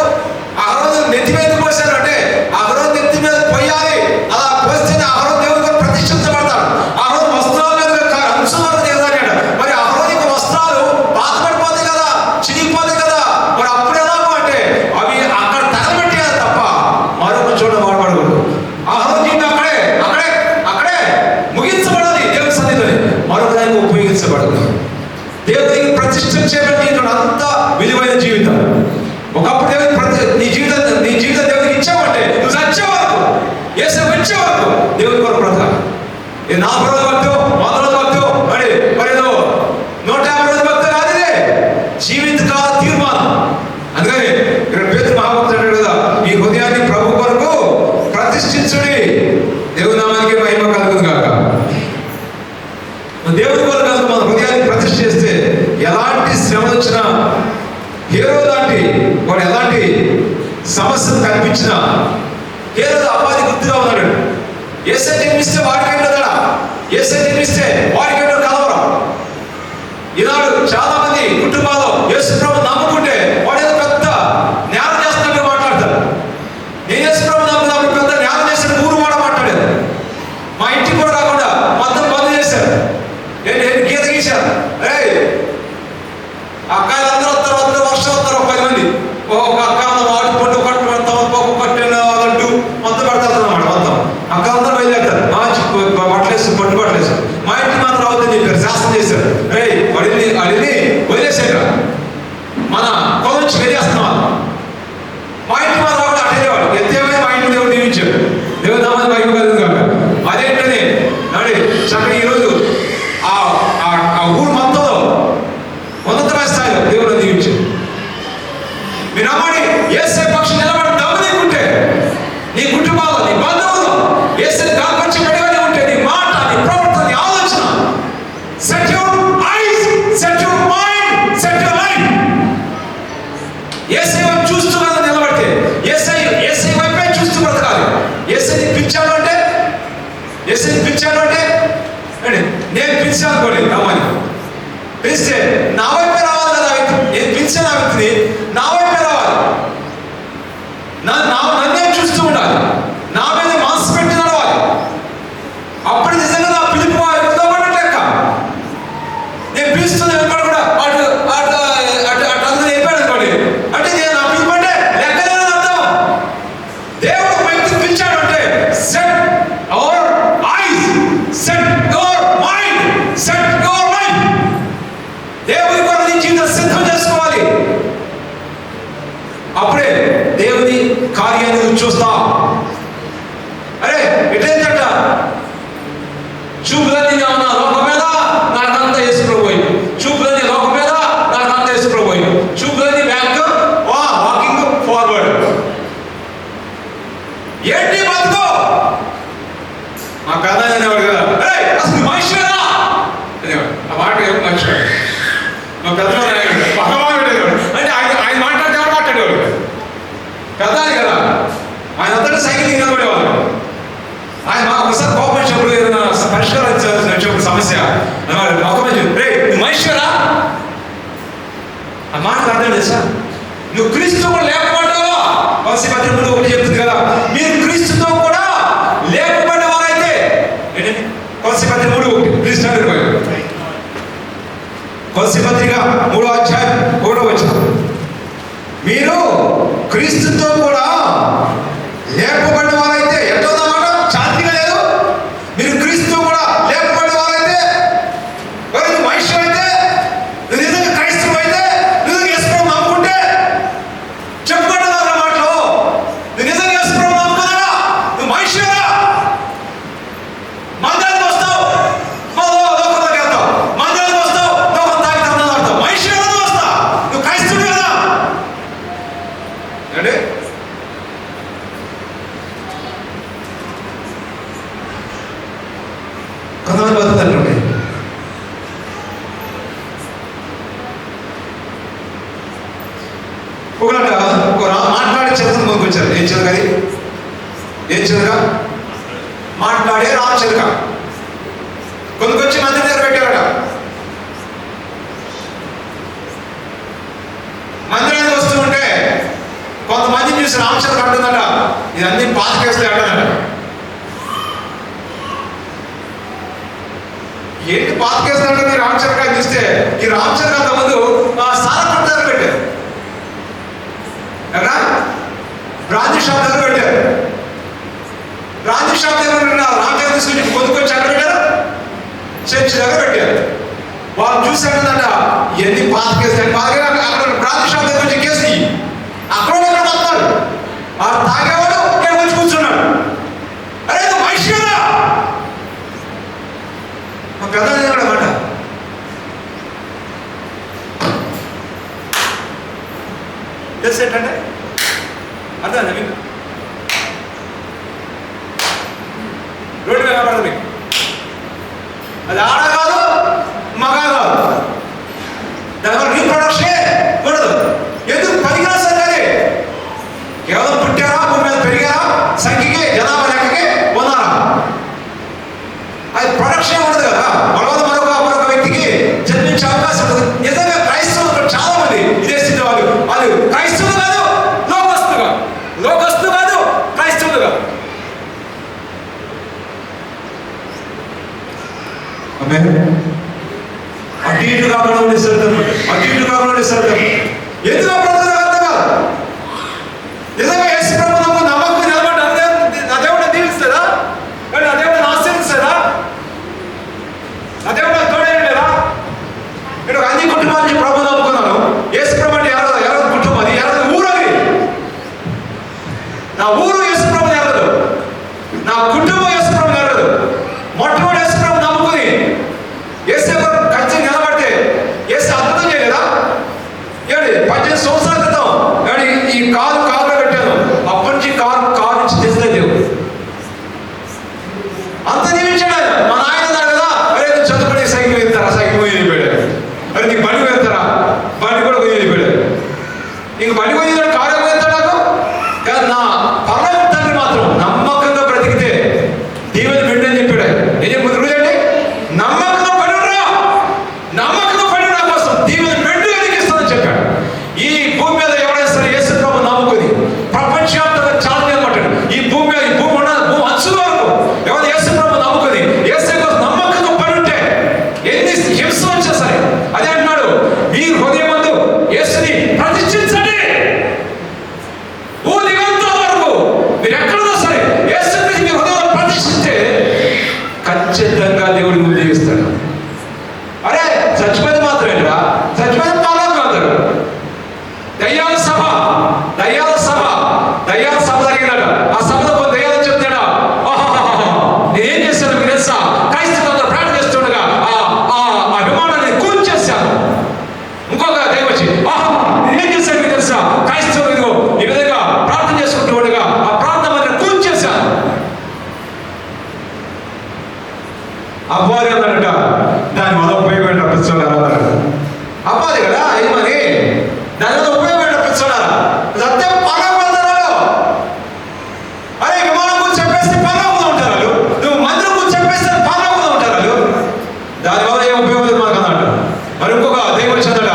అహరోను నెత్తి మీద ఎందుకు పోశారు అంటే అహరోను నెత్తి మీద పోయాలి. అలా పోస్తేనే అహరోను దేవుడికి ప్రతిష్ఠించబడతాడు. అహరోను వస్త్రాల మీద అంచు వరకు దిగుతాడు. మరి అహరోను యొక్క వస్త్రాలు బాధపడిపోతాయి కదా, చిరిగిపోతాయి కదా. మరి అప్పుడు ఎలాగో అంటే అవి అక్కడ తగలబెట్టేయాలి తప్ప మరొక చోట వాడబడకూడదు. అహరోను జీవితం అక్కడే ముగించబడాలి. దేవుని సన్నిధిలో మరొక దానికి ఉపయోగించబడదు. దేవునికి ప్రతిష్ఠ చేయబడి అంత విలువైన జీవితం. ఒకప్పుడు దేవునికి నీ జీవితం దేవునికి ఇచ్చావంటే నువ్వు చచ్చే వరకు, యేసు వచ్చే వరకు దేవుని కొరకు బ్రతకాలి. 40 రోజులు భక్తో, 100 రోజులు భక్తో, మరి 150 రోజులు భక్తో కాదు. ఇదే జీవితకాల తీర్మానం. అందుకని ఇక్కడ పేతురు మహాభక్తుడు అంటాడు కదా, మీ హృదయాన్ని ప్రభు కొరకు ప్రతిష్ఠించుడి, దేవుని నామానికి మహిమ కలుగును గాక. దేవుని కొరకు కనుక మన హృదయాన్ని ప్రతిష్ఠ చేస్తే ఎలాంటి శ్రమ వచ్చినా, హేరోదు లాంటి వాడు ఎలాంటి సమస్యలు కనిపించినా, హేరోదు అపాధి గుర్తుగా ఉన్నాడు. యేసే జన్మిస్తే వాడికేంటో తేడా, యేసే జన్మిస్తే వాడికేంటో కలవరం. ఈనాడు చాలా మంది కుటుంబాల్లో యేసు ప్రభువుని నమ్ముకుంటే వాడు ఏదో పెద్ద న్యాయం చేస్తున్నట్టు మాట్లాడతారు. నేను యేసు ప్రభువుని నమ్ముకున్నప్పుడు పెద్ద న్యాయం చేసిన ఊరు కూడా మాట్లాడేది. మా ఇంటికి కూడా రాకుండా మొత్తం బంద్ చేశారు. నేను గీత గీశాను. అక్కాయలందరూ వస్తారు, వర్షం వస్తారు. 10 మంది ఒక అక్క వాడి పొట్టు కట్టు తమకు కట్టిన లడ్డు మొత్తం పెడతారు అన్నమాట. మొత్తం అక్కలందరూ బయలుదేరుతారు. బట్టలేసు పట్టు బట్టలేసు. మా ఇంటికి మాత్రం రావద్దని చెప్పారు, శాస్త్రం చేశారు. అడిని వదిలేసాక మన కొల నుంచి వెళ్ళేస్తున్నాం. మా ఇంటికి మాత్రం రావడం అట్టేవాడు. ఎంతేమైనా మా ఇంటి దేవుడు దీవించాడు. దేవుడు నామాన్ని మహిమ కలుగును గాక. అదేంటని నడి చక్కగా ఈరోజు ఆ ఊరు మొత్తంలో ఉన్నతమైన స్థాయిలో దేవుడు దీవించాడు. మీరు అమ్మడి యేసే పక్షం నిలబడి దమ్ముకుంటే నీ కుటుంబాల్లో, నీ బంధువుల్లో యేసుని కాల్పరిచి పెడగానే ఉంటే నీ మాట, నీ ప్రవర్తన, నీ ఆలోచన, set your eyes, set your mind, set your life యేసే వైపు చూస్తూ కదా నిలబడితే, యేసే వైపే చూస్తూ బ్రతకాలి. యేసుని పిలిచాడు అంటే నేను పిలిచాను అనుకోండి, రమ్మని పిలిస్తే నా వైపే రావాలి కదా. నేను పిలిచాను ఆ వ్యక్తిని, నా వైపే రావాలి. నన్నే చూస్తూ ఉండాలి, నా మీద మనసు పెట్టి నడవాలి. అప్పుడు నిజంగా నా పిలుపు లెక్క. నేను పిలుస్తుంది వెనకాల కూడా అటు అందులో అయిపోయాడు అనుకోండి, అంటే నేను నా పిలుపు అంటే లెక్కలేదని అర్థం. దేవుడు వ్యక్తిని పిలిచాడు అంటే set our eyes, set your mind, set your life. దేవుని కొరకు నీ జీవితం సిద్ధం చేసుకోవాలి. అప్పుడే దేవుని కార్యాన్ని నువ్వు చూస్తావు. అరే ఎటేంటట చూపులన్నీ నా లోకం మీద, నాకంతా యేసు ప్రభువు. చూపులన్నీ లోకం మీద, నాకంతా యేసు ప్రభువు. చూపులన్నీ బ్యాక్, వాకింగ్ ఫార్వర్డ్. ఏంటి బతుకో మా పెద్ద అనేవాడు కదా, అసలు మనిషినా అనేవాడు. ఆ మాట ఏం మనిషి మా పెద్ద పక్కవాడు అంటే ఆయన మాట్లాడితే ఎవరు మాట్లాడేవాడు పెద్దాలి కదా. ఆయన అంతటా సైకిల్ నిలబడేవాళ్ళు. ఆయన ఒకసారి కోపం వచ్చినప్పుడు ఏదైనా పరిష్కారం వచ్చినప్పుడు సమస్య మనిషిరా ఆ మాట అర్థం చేసా. నువ్వు క్రీస్తుతో కూడా లేకపోవడం పత్రికలు ఒకటి చెప్తుంది కదా, మీరు క్రీస్తుతో కూడా లేకపోయిన వారైతే కొలసి పత్రిక 3:1 ప్లీజ్ టర్న్ బైబిల్. కొలసి పత్రిక 3వ అధ్యాయం 1వ వచనం. మీరు క్రీస్తుతో కూడా లేకపోయిన వారైతే ఎట్టోదన్నమాట, శాంతిగా లేదు. మీరు క్రీస్తుతో కూడా లేకపోయిన వారైతే నువ్వు చిలకను కొనుక్కొచ్చారు. ఏం చిలక అది? ఏం చిలక? మాట్లాడే రామ చిలక కొనుక్కొచ్చి మందిరం దగ్గర పెట్టారట. మందిరానికి వస్తూ ఉంటే కొంతమంది చూసి రామచిలక అంటుందట, ఇదన్నీ పాతకేస్తే అంటుందట. ఏంటి పాతకేస్తాడంటే రామచిలక చూస్తే ఈ రామచిలక అంతకుముందు సారా దగ్గర పెట్టారు, ఎక్కడ బ్రాంచ్ షాప్ దగ్గర పెట్టారు. బ్రాంచ్ షాప్ దగ్గర రామచిలక తీసుకొచ్చి కొనుక్కొచ్చి అక్కడ పెట్టారు, చర్చి దగ్గర పెట్టారు. వాళ్ళు చూసాడంట, ఎన్ని పాతకేస్తాడు, అక్కడ బ్రాంచ్ షాప్ దగ్గర వచ్చి కేసు అక్కడ వస్తాడు. ఆ తాగేవాడు ఇక్కడ వచ్చి కూర్చున్నాడు. అరే నువ్వు మనిషి కదా, మా పెద్ద అన్నమాట. తెలుసు ఏంటంటే అర్థం మీకు రోడ్డు మీద కనపడదు మీకు. అది ఆడ కాదు మగ కాదు, దానివల్ల రీప్రొడక్షనే ఉండదు. ఎందుకు పనికిరా సరే, కేవలం పుట్టారా, భూమి మీద పెరిగారా, సంఖ్యకి జనాభా లెక్కకి ఉన్నారా, అది ప్రొడక్షన్ ఉండదు కదా. మరొక వ్యక్తికి జన్మించే అవకాశం ఉంటుంది. నిజంగా క్రైస్తవులు చాలా మంది ఇదే స్థితి. వాళ్ళు క్రైస్తవులు కాదు, లోకస్తులు కాదు, క్రైస్తవులు కాదు. అటు ఇటు కాకుండా ఉండే శ్రద్ధం, అటు ఇటు కాకుండా ఉండే శ్రద్ధం ఎందుకు అర్థం కాదు. నిజంగా యేసు ప్రభువు నమ్మకం నిలబడి నా దేవుడు దీవిస్తాడా, నా దేవుడు ఆశీర్వదిస్తాడా, నా దేవుడు తోడేయలేదా? నేను అన్ని కుటుంబాల నుంచి ప్రభువు నమ్ముకున్నాను. యేసు ప్రభు అంటే ఎవరో కుటుంబం, అది ఎవరో ఊరు, అది నా ఊరు యేసు ప్రభు ఎవరదు, నా కుటుంబం యేసు ప్రభు ఎవరదు. మొట్టమొదటి యేసు ప్రభు నమ్ముకుని యేసు ఖర్చు నిలబడితే యేసు అద్భుతం చేయలేదా? ఏమండి 18 సంవత్సరాల క్రితం ఏమండి ఈ కారులో పెట్టాను, అప్పటి నుంచి కారు నుంచి తెచ్చలేదు. అంత దీవించాడు ఆయన. మా నాయన అన్నాడు కదా, అరే నువ్వు చదువుకుని సైకిల్ వెళ్తారా, సైకిల్ పోయి వెళ్ళిపోయాడు. అరే నీకు బండి వెళ్తారా, బండి కూడా పోయి వెళ్ళిపోయాడు. నీకు బండి పోయి కారు వెళ్తాడు నాకు కాదు. నా పరమ తండ్రి మాత్రం నమ్మకంగా బ్రతికితే దీవెన వెంటనే చెప్పాడు. నిజం ముందు రోజండి, నమ్మకంగా పడురా, నమ్మకంగా పడి నా కోసం దీవెన వెంటనే ఎదిగిస్తానని చెప్పాడు. ఈ భూమి మీద ఎవరైనా సరే యేసు ప్రభు నమ్ముకుని ప్రపంచవ్యాప్తంగా చాలా నిలబడ్డాడు. ఈ భూమి అంచుల వరకు ఎవరు యేసు ప్రభు నమ్ముకుని యేసు కోసం నమ్మకంగా పడి ఉంటే ఎన్ని హింస వచ్చా సరే, అదే అంటున్నాడు, మీ హృదయం ముందు యేసుని ప్రతిష్ఠించండి. దిగంతుల వరకు మీరు ఎక్కడున్నా సరే యేసు మీ హృదయంలో ప్రతిష్ఠిస్తే ఖచ్చితంగా దేవుడి ముందు జీవిస్తాడు. అరే చచ్చిపోయింది మాత్రమేరా, చచ్చిపోయింది పాలకు అందరు. దయ్యాల సభ జరిగినాడు. ఆ సభలో కొన్ని దయ్యాలు చెప్తాడా, నేనేం చేశాను మీకు తెలుసా, క్రైస్తవులందరూ ప్రార్థన చేస్తుండగా ఆ అభిమానాన్ని కూల్చేశాను. ఇంకొక దయ్యం వచ్చి నేనేం చేశాను మీకు తెలుసా, క్రైస్తవులు ఇదిగో ఈ విధంగా ప్రార్థన చేసుకుంటూ ఉండగా ఆ ప్రార్థన మందిని కూల్చేశాను. అబ్బాయి అన్నాడట, దాని వల్ల ఉపయోగపడిన పిచ్చోడారా అన్నాడు. అబ్బాది కదా ఏమని, దాని వల్ల ఉపయోగపడిన పిచ్చోడారా, అంతే పరమపడతారు. అరే విమానం గురించి చెప్పేస్తే పరమపద ఉంటారు, నువ్వు మందిరం గురించి చెప్పేస్తే పరమపద ఉంటారు. దానివల్ల ఏం ఉపయోగం మనకు అన్నాడు. మరి ఇంకొక దైవం వచ్చాడట,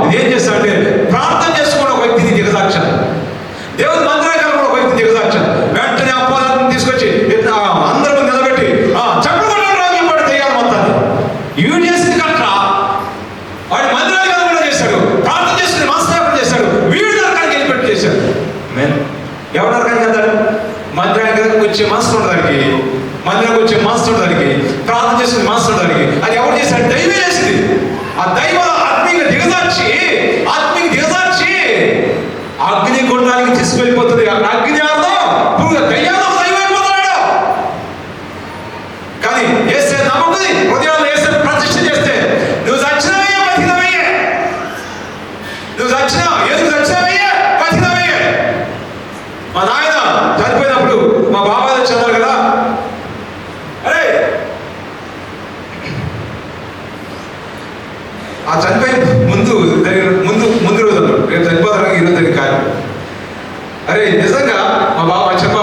ఇది ఏం చేస్తాడంటే ప్రార్థన చేసుకున్న ఒక వ్యక్తిని దిగజార్చాడు, దేవుని మందిరానికి కూడా ఒక వ్యక్తిని దిగజార్చాడు. వెంటనే అపోవాలను తీసుకొచ్చి అందరూ నిలబెట్టి చప్పుడు ఇవి చేసింది కట్రా, వాడి మందిరాలు కూడా చేశాడు, ప్రార్థన చేసుకుని మనస్థాపన చేశాడు, వీడు నరకానికి వెళ్ళిపెట్టి చేశాడు. ఎవరు నరకానికి వెళ్తాడు? మందిరానికి వచ్చే మనసు ఉండడానికి, మందిరానికి వచ్చే మనసు ఉండడానికి, ప్రార్థన చేసుకుని మనసు ఉండడానికి. అది ఎవరు చేశాడు? దైవం చేసింది. ఆ దైవం ఆత్మీయ దిగజార్చి అగ్ని గుండానికి తీసుకెళ్ళిపోతుంది. అగ్ని దయ్యాలో దైవం అయిపోతున్నాడు. కానీ ఏసే నమ్మకం హృదయాల్లో ఏసే ప్రతిష్ఠ చేస్తే నువ్వు చచ్చినవయ్యే బతికినవయ్యే, నువ్వు చచ్చినవయ్యే బతికినవయ్యే. మా నాయన చనిపోయినప్పుడు మా బాబాయ్ వచ్చారు కదా, అరే ఆ చనిపోయిన ముందు రోజు రేపు చనిపోతారు, ఈరోజు దగ్గర కాదు. అరే నిజంగా మా బాబు మా చిన్న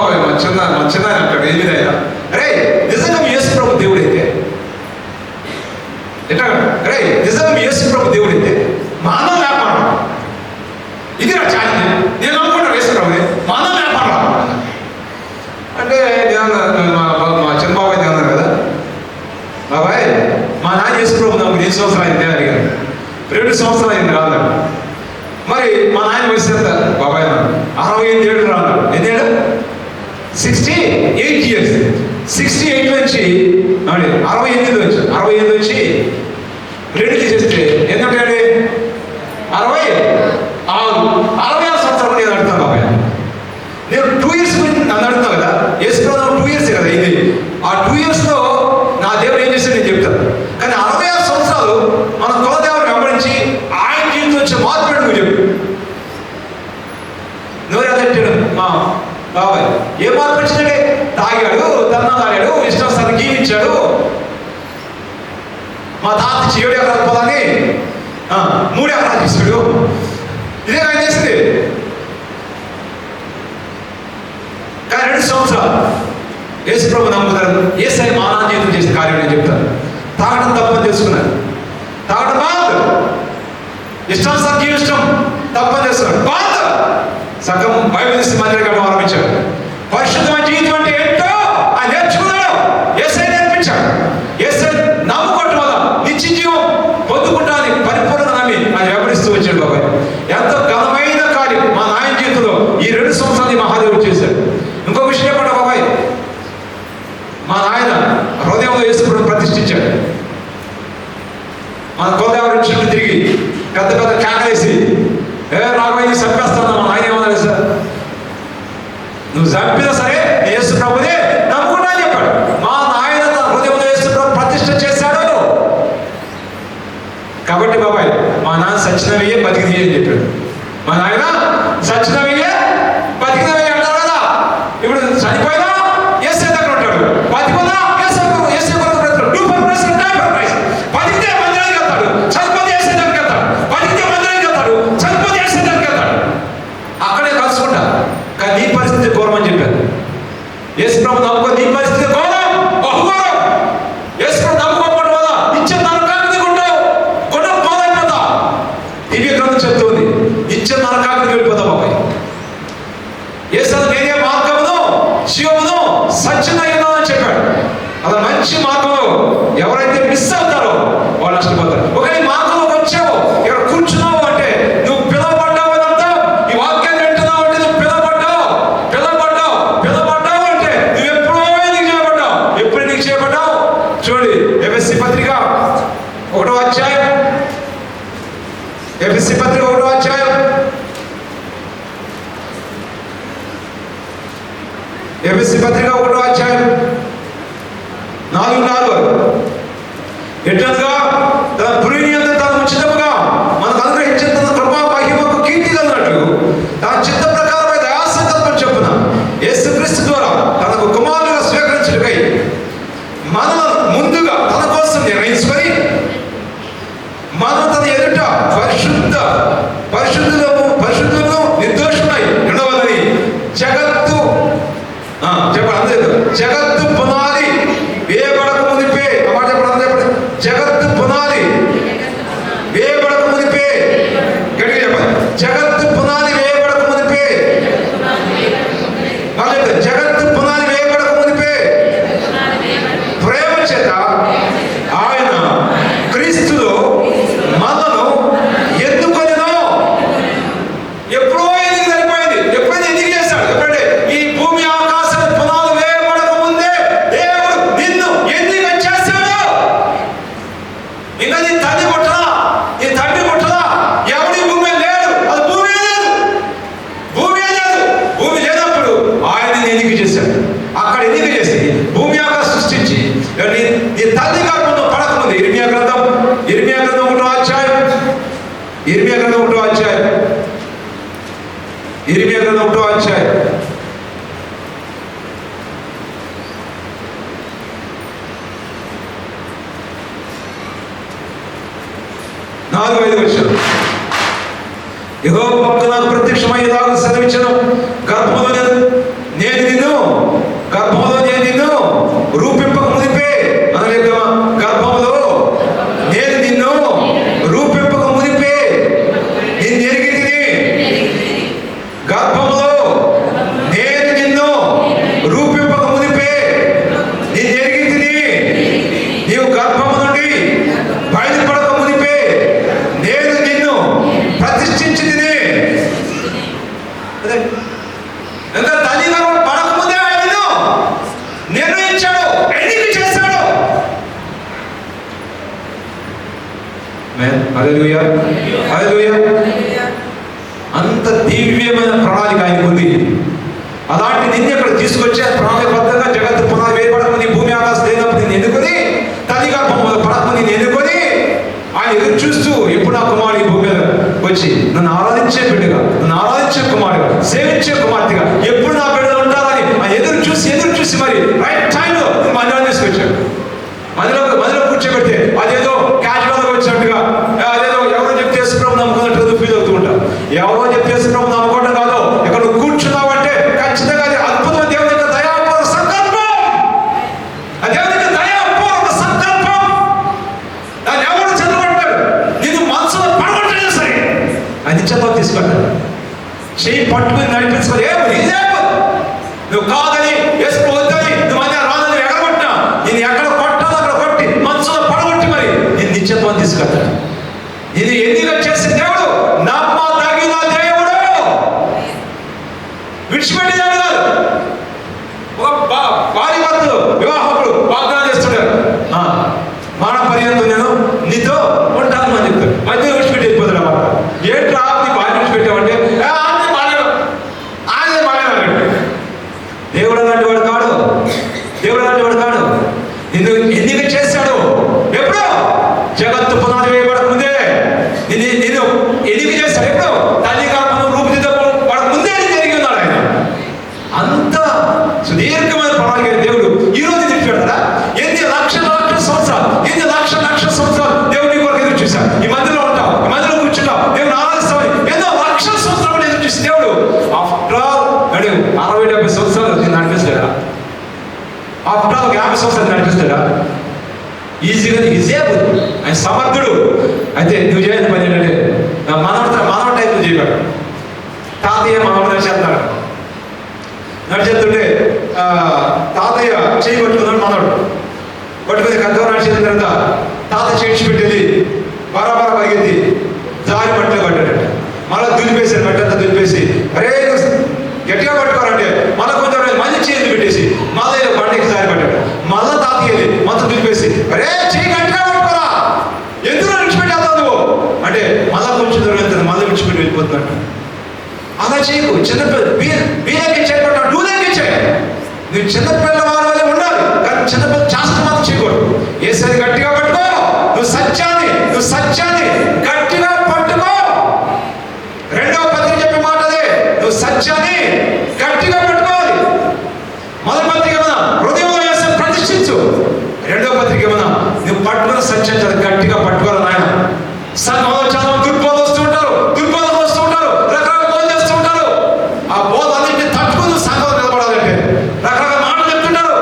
అంటాడు, ఏం లేదా అరే నిజంగా మీ యేసు ప్రభు దేవుడైతే ఎట్లా, అరే నిజంగా మీ యేసు ప్రభు దేవుడైతే మా అన్నం లేకపోవడం ఇది నా ఛాలెంజ్. నేను అనుకుంటాను యేసు ప్రభుని మా అన్నం లేకపోవడం అంటే మా చిన్నబాబాయ్ అన్నారు కదా, బాబాయ్ మా నాన్న యేసు ప్రభు నాకు 8 సంవత్సరాలు అయింది అడిగాను. 2 సంవత్సరాలు అయింది రాదు. మరి మా నాయన వయసు ఎంత బాబాయ్? 68 ఏళ్ళు రాదు. ఎన్నేళ్ళు? 68 ఇయర్స్. 68 నుంచి 68 నుంచి 2 తీసేస్తే ఎంత ఉంటాయండి? 66 సంవత్సరాలు నేను అడుగుతాను బాబాయ్. నేను 2 ఇయర్స్ గురించి నన్ను అడుగుతాను కదా, వేసుకున్నాను 2 ఇయర్స్ కదా ఇది. ఆ 2 ఇయర్స్లో నా దేవుడు ఏం చేస్తే నేను చెప్తాను. కానీ 66 సంవత్సరాలు మన కులదేవుని వెంబడించి ఆయన జీవితం వచ్చి మార్పు నువ్వు చెప్పు. నోరు ఎదట్టాడు మా బాబాయ్. ఏ మార్పు వచ్చిందంటే తాగాడు, తాగాడు, ఇష్టాన్ని జీవించాడు. మా తాత 7 ఎకరాల పొలాన్ని 3 ఎకరాలు చేశాడు. ఇదే ఆయన చేసింది. కానీ 2 సంవత్సరాలు యేసు ప్రభు నమ్ముతారు. యేసయ్య మా నాన్న జీవితం చేసిన కార్యం నేను చెప్తాను. తాగడం తప్పని తెలుసుకున్నాను. తాగడం బాధ, ఇష్టానుసారం జీవించడం తప్పని తెలుసుకున్నాడు. బాధ సగం బైబిల్ తీసి మందిరం కట్టడం ఆరంభించాడు. పరిశుద్ధమైన జీవితం అంటే ఏంటో ఆయన నేర్చుకున్నాడు. యేసయ్య నేర్పించాడు. యేసయ్య నమ్ముకోవటం వల్ల నిత్య జీవం పొందుకుంటాని పరిపూర్ణంగా నమ్మి ఆయన వెంబడిస్తూ వచ్చాడు బాబాయ్. ఎంతో ఘనమైన కార్యం మా నాయన జీవితంలో ఈ 2 సంవత్సరాలు మహాదేవుడు చేశాడు. ఇంకో విషయం చెప్పండి బాబాయ్, మా నాయన హృదయంలో యేసుప్రభుని ప్రతిష్ఠించాడు. మన గోదావరి చుట్టూ తిరిగి పెద్ద పెద్ద కేకలేసి రాఘవయ్య చంపేస్తాను. మా నాయన ఏమన్నా సార్, నువ్వు చంపినా సరే యేసు ప్రభునే నమ్ముకున్నా చెప్పాడు. మా నాయన తన హృదయంలో యేసు ప్రభు ప్రతిష్ఠ చేశాడు. కాబట్టి బాబాయ్ మా నాన్న సచ్చినవయ్యే బతికినవి అని చెప్పాడు. మా నాయన సచ్చినవయ్యే బతికినవయ్యే అంటారు కదా. ఇప్పుడు చనిపోయినా యేసే దగ్గర ఉంటాడు, బతికినా యేసే కొరకు బ్రతుకుతాడు. Do for price and die for price. బతికితే మందిరానికి వెళ్తాడు, చనిపోతే యేసే దగ్గరికి వెళ్తాడు. బతికితే మందిరానికి వెళ్తాడు, చనిపోతే యేసే దగ్గరికి వెళ్తాడు. అక్కడే కలుసుకుంటా. కానీ నీ పరిస్థితి ఘోరమని చెప్పారు. యేసు ప్రభు నమ్ముకో, నీ పరిస్థితి ఘోరం, బహుఘోరం. యేసు ప్రభు నమ్ముకోవడం వల్ల నిత్య నరకాగ్ని గుండం పోదైపోతా. దివ్య గ్రంథం చెప్తుంది నిత్య నరకాగ్ని వెళ్ళిపోతాం బాబాయ్. యేసు నేనే మార్గమును జీవమును సత్యమును అని చెప్పాడు. అలా మంచి మార్గంలో ఎవరైతే మిస్ అవుతారో వాళ్ళు నష్టపోతారు. ఒక నీ మార్గంలోకి వచ్చావు, ఇక్కడ కూర్చున్నావు అంటే నువ్వు పిలవబడ్డావు అని అర్థం. ఈ వాక్యాన్ని వింటున్నావు అంటే నువ్వు పిలవబడ్డావు అంటే నువ్వు ఎప్పుడో నీకు చేయబడ్డావు. ఎప్పుడు నీకు చేయబడ్డావు? చూడండి ఎఫెసీ పత్రిక 1వ అధ్యాయం. ఎఫెసీ పత్రిక 1వ అధ్యాయం. ఎఫెసీ పత్రిక 1వ అధ్యాయం 4:4 ఎట్లనగా తన ప్రియుని తన ఉచితముగా మనకు అనుగ్రహించిన తన కృపా మహిమకు కీర్తి కలిగినట్లు తన చిత్త ప్రకారమైన దయాసంకల్పం చొప్పున యేసుక్రీస్తు ద్వారా తనకు కుమారులుగా స్వీకరించుటకై మనను ముందుగా తన కోసం నిర్ణయించుకొని మనం తన ఎదుట పరిశుద్ధులను నిర్దోషులై ఉండవలని జగత్తు పునాది వేయబడక మునిపే, చెప్పండి జగత్తు పునాది వేయబడక మునిపే, గట్టిగా చెప్పండి జగత్తు పునాది వేయబడక మునిపే, జగత్తు పునాది వేయబడక మునిపే ప్రేమ చేత ఆయన క్రీస్తులో మనను ఎన్నుకొనెను. ఎప్పుడో ఎందుకు సరిపోయింది, ఎప్పుడైనా ఎందుకు చేశాడు? ఎప్పుడంటే ఈ భూమి ఆకాశం పునాలు వేయబడక ముందే దేవుడు నిన్ను ఎందుకు చేశాడు. ఇంకా నీ తండ్రి పుట్టదా, నీ తండ్రి పుట్టదా, ఎవడి భూమి లేడు, అది భూమి లేదు. భూమి లేనప్పుడు ఆయన ఎందుకు చేశాడు? అక్కడ ఎందుకు చేసి భూమి ఆకాశం సృష్టించి నీ తల్లి కాకుండా పడకముందు ఇర్మియా గ్రంథం 1వ అధ్యాయం. ఇర్మియా గ్రంథం 1వ అధ్యాయం. 4-5 వర్షాలు. యెహోవా వాక్కు నాకు ప్రత్యక్షమయ్యేలాగా సెలవిచ్చెను. గర్భములో నేను నిన్ను రూపింపక మునిపే అనలేదమ్మా. గర్భములో నేను నిన్ను రూపింపక మునిపే నిన్ను ఎరిగితిని. గర్భములో నేను నిన్ను రూపింపక మునిపే నిన్ను ఎరిగితిని. నీవు గర్భము నుండి బయలుపడక మునిపే నేను నిన్ను ప్రతిష్ఠించి తిని. ఇంకా తల్లి గర్భం పడకముందే ఆయన నిర్ణయించాడు, ఎన్నిక చేశాడు. హల్లెలూయా, హల్లెలూయా. అంత దివ్యమైన ప్రణాళిక ఆయనకు ఉంది. అలాంటి నిన్ను ఇక్కడ తీసుకొచ్చి ప్రణాళికబద్ధంగా జగత్తు పునాది వేయబడకు నీ భూమి ఆకాశం లేనప్పుడు నేను ఎన్నుకొని తల్లి గర్భంలో పడకు నేను ఎన్నుకొని ఆయన ఎదురు చూస్తూ ఎప్పుడు నా కుమారుడు ఈ భూమి మీద వచ్చి నన్ను ఆరాధించే బిడ్డగా, నన్ను ఆరాధించే కుమారుడుగా, సేవించే కుమార్తెగా ఎప్పుడు నా బిడ్డలు ఉంటారని ఆయన ఎదురు చూసి మరి రైట్ టైంలో మధ్యలో తీసుకొచ్చాడు. మధ్యలో కూర్చోబెడితే అదేదో క్యాజువల్గా వచ్చినట్టుగా, అదేదో ఎవరో చెప్తే ప్రభు నమ్ముకున్నట్టు ఫీల్ అవుతూ ఉంటాం. ఎవరో చెప్తే ప్రభు నమ్ముకోవడం కాదు, ఇక్కడ నువ్వు కూర్చున్నావంటే ఖచ్చితంగా అది అద్భుతమైన దేవుని యొక్క దయాపూర్వక సంకల్పం. ఆ దేవుని యొక్క దయాపూర్వక సంకల్పం. దాన్ని ఎవరు చదవబడ్డాడు, నిన్ను మనసులో పడగొట్టలేదు సరే అది నిశ్చయం తీసుకుంటాడు. చెయ్యి పట్టుకుని నడిపించుకొని ఇదే నువ్వు కాదని వేసుకోవద్దని నువ్వు మధ్య రాదని ఎగరగొట్టినా నేను ఎక్కడ కొట్టాలో అక్కడ కొట్టి మనసులో పడగొట్టి మరి నేను నిశ్చత్వం తీసుకెళ్తాడు. ఇది ఎన్నిక చేసిన దేవుడు, నమ్మదగిన దేవుడు, విడిచిపెట్టి దేవుడు కాదు. ఒక భార్య భర్తలు వివాహకుడు వాగ్దానం చేస్తుంటారు, మాన పర్యంతం నేను నీతో ఉంటాను అని చెప్తాడు. మధ్యలో విడిచిపెట్టి వెళ్ళిపోతాడు అన్నమాట. ఏంట్రా నీ భార్య విడిచిపెట్టావంటే దేవుడు అలాంటి వాడు కాడు, దేవుడు అలాంటి వాడు కాడు. నిన్ను ఎన్నిక చేశాడు ఎప్పుడు? జగత్తు పునాది వేయబడక ముందే నిన్ను ఎన్నిక చేశాడు. ఎప్పుడు? తల్లి గర్భంలో రూపుదిద్దబడక ముందే నేను ఎరిగి ఉన్నాడు ఆయన. అంత సుదీర్ఘమైన ప్రణాళిక దేవుడు ఈ రోజు నిలిచిపెడతాడా? ఎన్ని లక్షల సంవత్సరాలు దేవుడి కొరకు ఎదురు చూశాడు. ఈ మధ్యలో ఉంటావు, ఈ మధ్యలో కూర్చుంటావు, దేవుడు ఆరాధిస్తామని ఎన్నో లక్షల సంవత్సరాలు ఎదురు చూసి దేవుడు ఆఫ్టర్ ఆల్ 60-70 సంవత్సరాలు నేను నడిపిస్తాడా? ఆఫ్టర్ ఆల్ 50 సంవత్సరాలు నడిపిస్తాడా? ఈజీగా ఆయన సమర్థుడు. అయితే నువ్వు చేయాల్సిన పని ఏంటంటే మానవ టైప్ చేయగలడు. తాతయ్య మనవడు నడిచేస్తుంటే తాతయ్య చేయి పట్టుకున్నాడు, మనవడు పట్టుకుని కంతో నడిచిన తర్వాత తాత చేయించి పెట్టేది బరాబర పరిగెత్తి జారి పట్టులో పట్టాడట. మళ్ళీ దులిపేసాడు, పట్టంతా దులిపేసి అరే గట్టిగా పట్టుకోవాలంటే మళ్ళీ కొంచెం మళ్ళీ చేతులు పెట్టేసి మళ్ళీ బండికి జారి పట్టాడు. మళ్ళీ తాతయ్యేది మొత్తం దులిపేసి అరే చేయి గట్టిగా పట్టుకోరా, ఎందుకు విడిచిపెట్టేస్తావు నువ్వు అంటే మళ్ళీ కొంచెం దొరుకుతుంది, మళ్ళీ విడిచిపెట్టి వెళ్ళిపోతున్నట్టు. అలా చేయకు. చిన్నపిల్ల బీఏకి చేయకుండా డూలేకి చేయ. నువ్వు చిన్నపిల్లవాడు వల్ల ఉండాలి, కానీ చిన్నపిల్ల చేస్త మాత్రం చేయకూడదు. ఏసరి గట్టిగా పట్టుకో, నువ్వు సత్యాన్ని గట్టిగా పట్టుకో. రెండవ పత్రిక చెప్పే మాట అదే, నువ్వు సత్యాన్ని గట్టిగా పట్టుకోవాలి. మొదటి పత్రిక ఏమన్నా హృదయంలో వేస్తే ప్రతిష్ఠించు. రెండవ పత్రిక ఏమన్నా నువ్వు పట్టుకున్న సత్యం చాలా గట్టిగా పట్టుకోవాలి నాయన. సంఘంలో చాలా దుర్బోధ వస్తూ ఉంటారు, రకరకాల బోధ చేస్తూ ఉంటారు. ఆ బోధ అన్నింటినీ తట్టుకుని సంఘంలో నిలబడాలంటే రకరకాల మాటలు చెప్తుంటారు.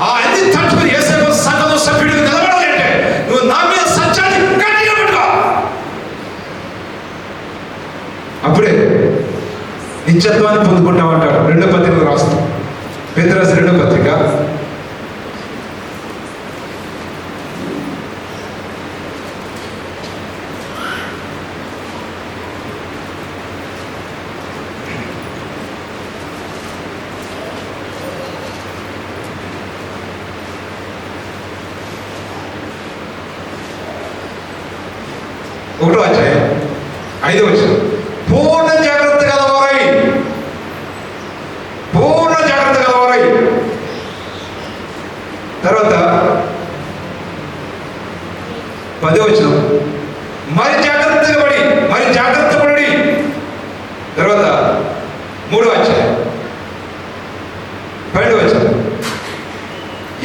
ఆ అన్ని తట్టుకుని ఏసే సంఘంలో సభ్యుడికి నిలబడాలంటే నువ్వు నా మీద సత్యాన్ని గట్టిగా పట్టుకో. అప్పుడే నిత్యత్వాన్ని పొందుకుంటామంటాడు. రెండో పత్రికలు రాస్తాం. పేతురు రాసిన రెండో పత్రిక 1వ అధ్యాయం 5వ వచనం. పూర్ణ జాగ్రత్త గలవారై తర్వాత 10వ వచనం. మరి జాగ్రత్త పడి తర్వాత 3వ అధ్యాయం 12వ వచనం.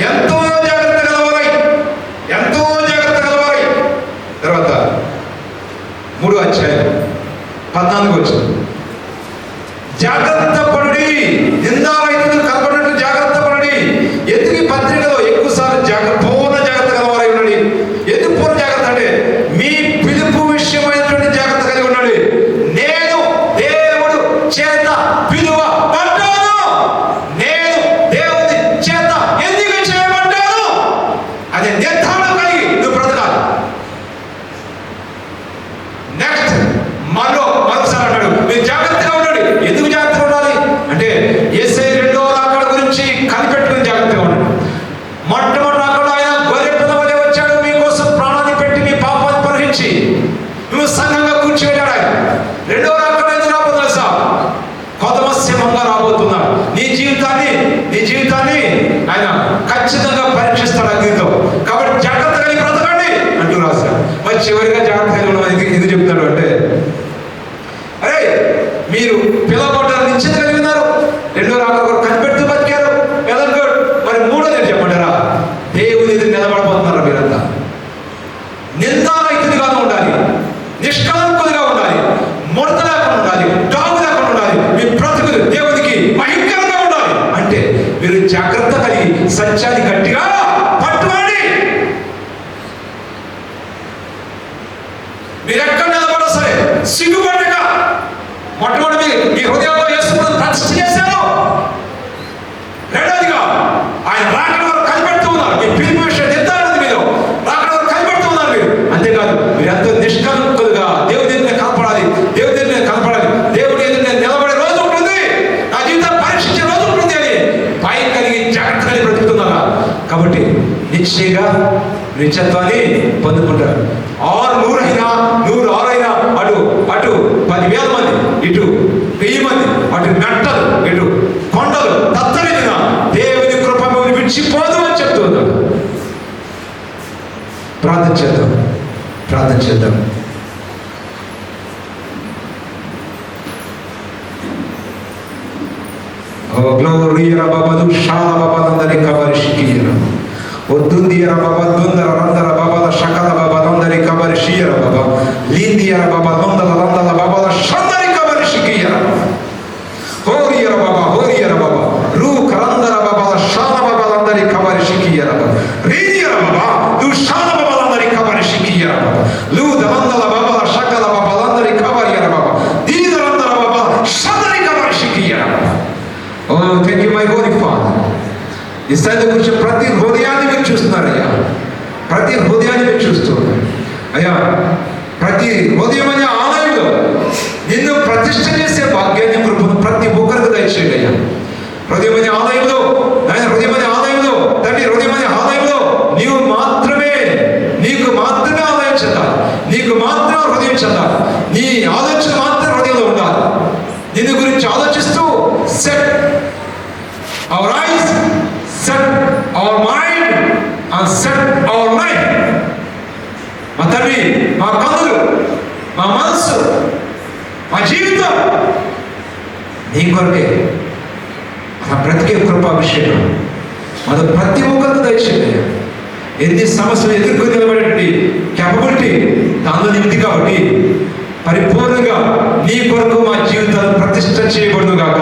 ఎంతో జాగ్రత్త గలవారై తర్వాత 3వ అధ్యాయం 14 వచ్చింది. జాగ్రత్త పడి, నిందారైతులు కనబడినట్టు జాగ్రత్త పడి. ఎందుకు ఈ పత్రికలో ఎక్కువసార్లు పూర్ణ జాగ్రత్త కలవారై ఉండండి. ఎందుకు పూర్ణ జాగ్రత్త అంటే మీ పిలుపు విషయమైనటువంటి జాగ్రత్త కలిగి ఉండండి. నేను దేవుడు చేత పిలువబడ్డాను, నేను దేవుని చేత ఎందుకు చేయబడ్డాను అదే నిర్ధారణ కలిగి నువ్వు బ్రతకాలి. నెక్స్ట్ మరోసారి అన్నాడు, మీరు జాగ్రత్తగా ఉండండి. ఎందుకు జాగ్రత్తగా ఉండాలి అంటే యేసయ్య రెండవ రాకడ గురించి కనిపెట్టుకుని జాగ్రత్తగా ఉండండి. మొట్టమొదటి రాకడ ఆయన గొర్రె పిల్ల వలె వచ్చాడు, మీకోసం ప్రాణాన్ని పెట్టి మీ పాపాన్ని పరిహరించి నువ్వు సంఘంగా కూర్చోబెట్టాడు ఆయన. రెండవ రాకడ ఎందుకు రాబోతున్నా సార్? కొదమస్యమంగా రాబోతున్నాడు. నీ జీవితాన్ని ఆయన ఖచ్చితంగా పరీక్షిస్తాడు అగ్నితో. కాబట్టి జాగ్రత్త కలిగి బ్రతకండి అంటూ రాశాడు. మరి చివరిగా జాగ్రత్త కలిగి ఉండమని ఎందుకు చెప్తాడు అంటే, అరే మీరు పిల్లబడ్డారు, నిశ్చిత కలిగి ఉన్నారు, రెండో రాకడ కనిపెడుతూ బతికారు, వెల్ గుడ్. మరి మూడోది ఏంటి చెప్పంటారా? దేవుని ఎదురు నిలబడబోతున్నారా? మీరంతా నిందారహితులుగా ఉండాలి, నిష్కలంకులుగా ఉండాలి, ముడత లేకుండా ఉండాలి, డాగు లేకుండా ఉండాలి. మీ బ్రతుకులు దేవునికి భయంకరంగా ఉండాలి. అంటే మీరు జాగ్రత్త కలిగి సత్యాన్ని గట్టిగా పట్టుకోండి. మీరు ఎక్కడ నిలబడా సరే సిగ్గుపడక మొట్టమొదటి మీ హృదయంలో యేసుని ప్రతిష్ఠ చేశారు. రెండోదిగా ఆయన రాకడ వరకు కనిపెడుతూ ఉన్నారు. మీ పిలుపు విషయం నిర్ధారణ మీరు రాకడ వరకు కనిపెడుతూ ఉన్నారు మీరు. అంతేకాదు మీరు ఎంతో నిష్కలంకులుగా దేవుని ఎదురునే కనపడాలి, దేవుని ఎదురునే కనపడాలి, దేవుని ఎదురునే నిలబడే రోజు ఉంటుంది, నా జీవితాన్ని పరీక్షించే రోజు ఉంటుంది అని భయం కలిగి జాగ్రత్త కలిగి బ్రతుకుతున్నారా? కాబట్టి నిశ్చయంగా నిత్యత్వాన్ని పొందుకుంటారు. 100 అయినా 106 అయినా అటు 10,000 మంది, ఇటు 1000 మంది, అటు మెట్టలు, ఇటు కొండలు తత్తరిన దేవుని కృప మిమ్మల్ని విడిచిపోదు అని చెప్తూ ఉన్నాడు. ప్రార్థన చేద్దాం. ఓ గ్లోరియా బాబాదు షాలా బాబాదందరి కబరిషికియరా ఒద్దుందియరా బాబా దొందర రందర బాబాల షకల బాబాదందరి కబరిషియరా బాబా లిందియరా బాబా దొందల రందల బాబాల షందరి కబరిషికియరా హోరియరా బాబా రూ కరందర బాబాల షాల బాబాలందరి కబరిషికియరా బాబా రీదియరా బాబా లు షాల బాబాలందరి కబరిషికియరా బాబా లు దలందల బాబాల షకల బాబాలందరి కబరియరా బాబా దీదరందర బాబా షందరి కబరిషికియరా బాబా. Oh thank you my holy father. ఈ స్థాయి గురించి ప్రతి హృదయాన్ని మీరు చూస్తున్నారయ్యా, ప్రతి హృదయాన్ని మీరు చూస్తున్నారు అయ్యా. ప్రతి హృదయం అనే ఆలయంలో నిన్ను ప్రతిష్ఠ చేసే భాగ్యాన్ని కృపను ప్రతి ఒక్కరికి దయచేయండి అయ్యా. హృదయం అనే ఆలయంలో తండ్రి, హృదయం అనే ఆలయంలో నీకు మాత్రమే ఆలయం చెందాలి, నీకు మాత్రం హృదయం చెందాలి, నీ ఆలోచన మాత్రం హృదయంలో ఉండాలి. నిన్ను గురించి ఆలోచిస్తూ set our eyes, set our mind and set our life. మా తండ్రి, మా కన్నులు, మా మనస్సు, మా జీవితం నీ కొరకే. ఆ బ్రతికే కృపాభిషేకం మన ప్రతి ఒక్కరికి దయచేయండి. ఎన్ని సమస్యలు ఎదుర్కొని నిలబడేటువంటి క్యాపబిలిటీ దానిలో ఉంది కాబట్టి పరిపూర్ణంగా నీ కొరకు మా జీవితాలు ప్రతిష్ఠ చేయబడును గాక.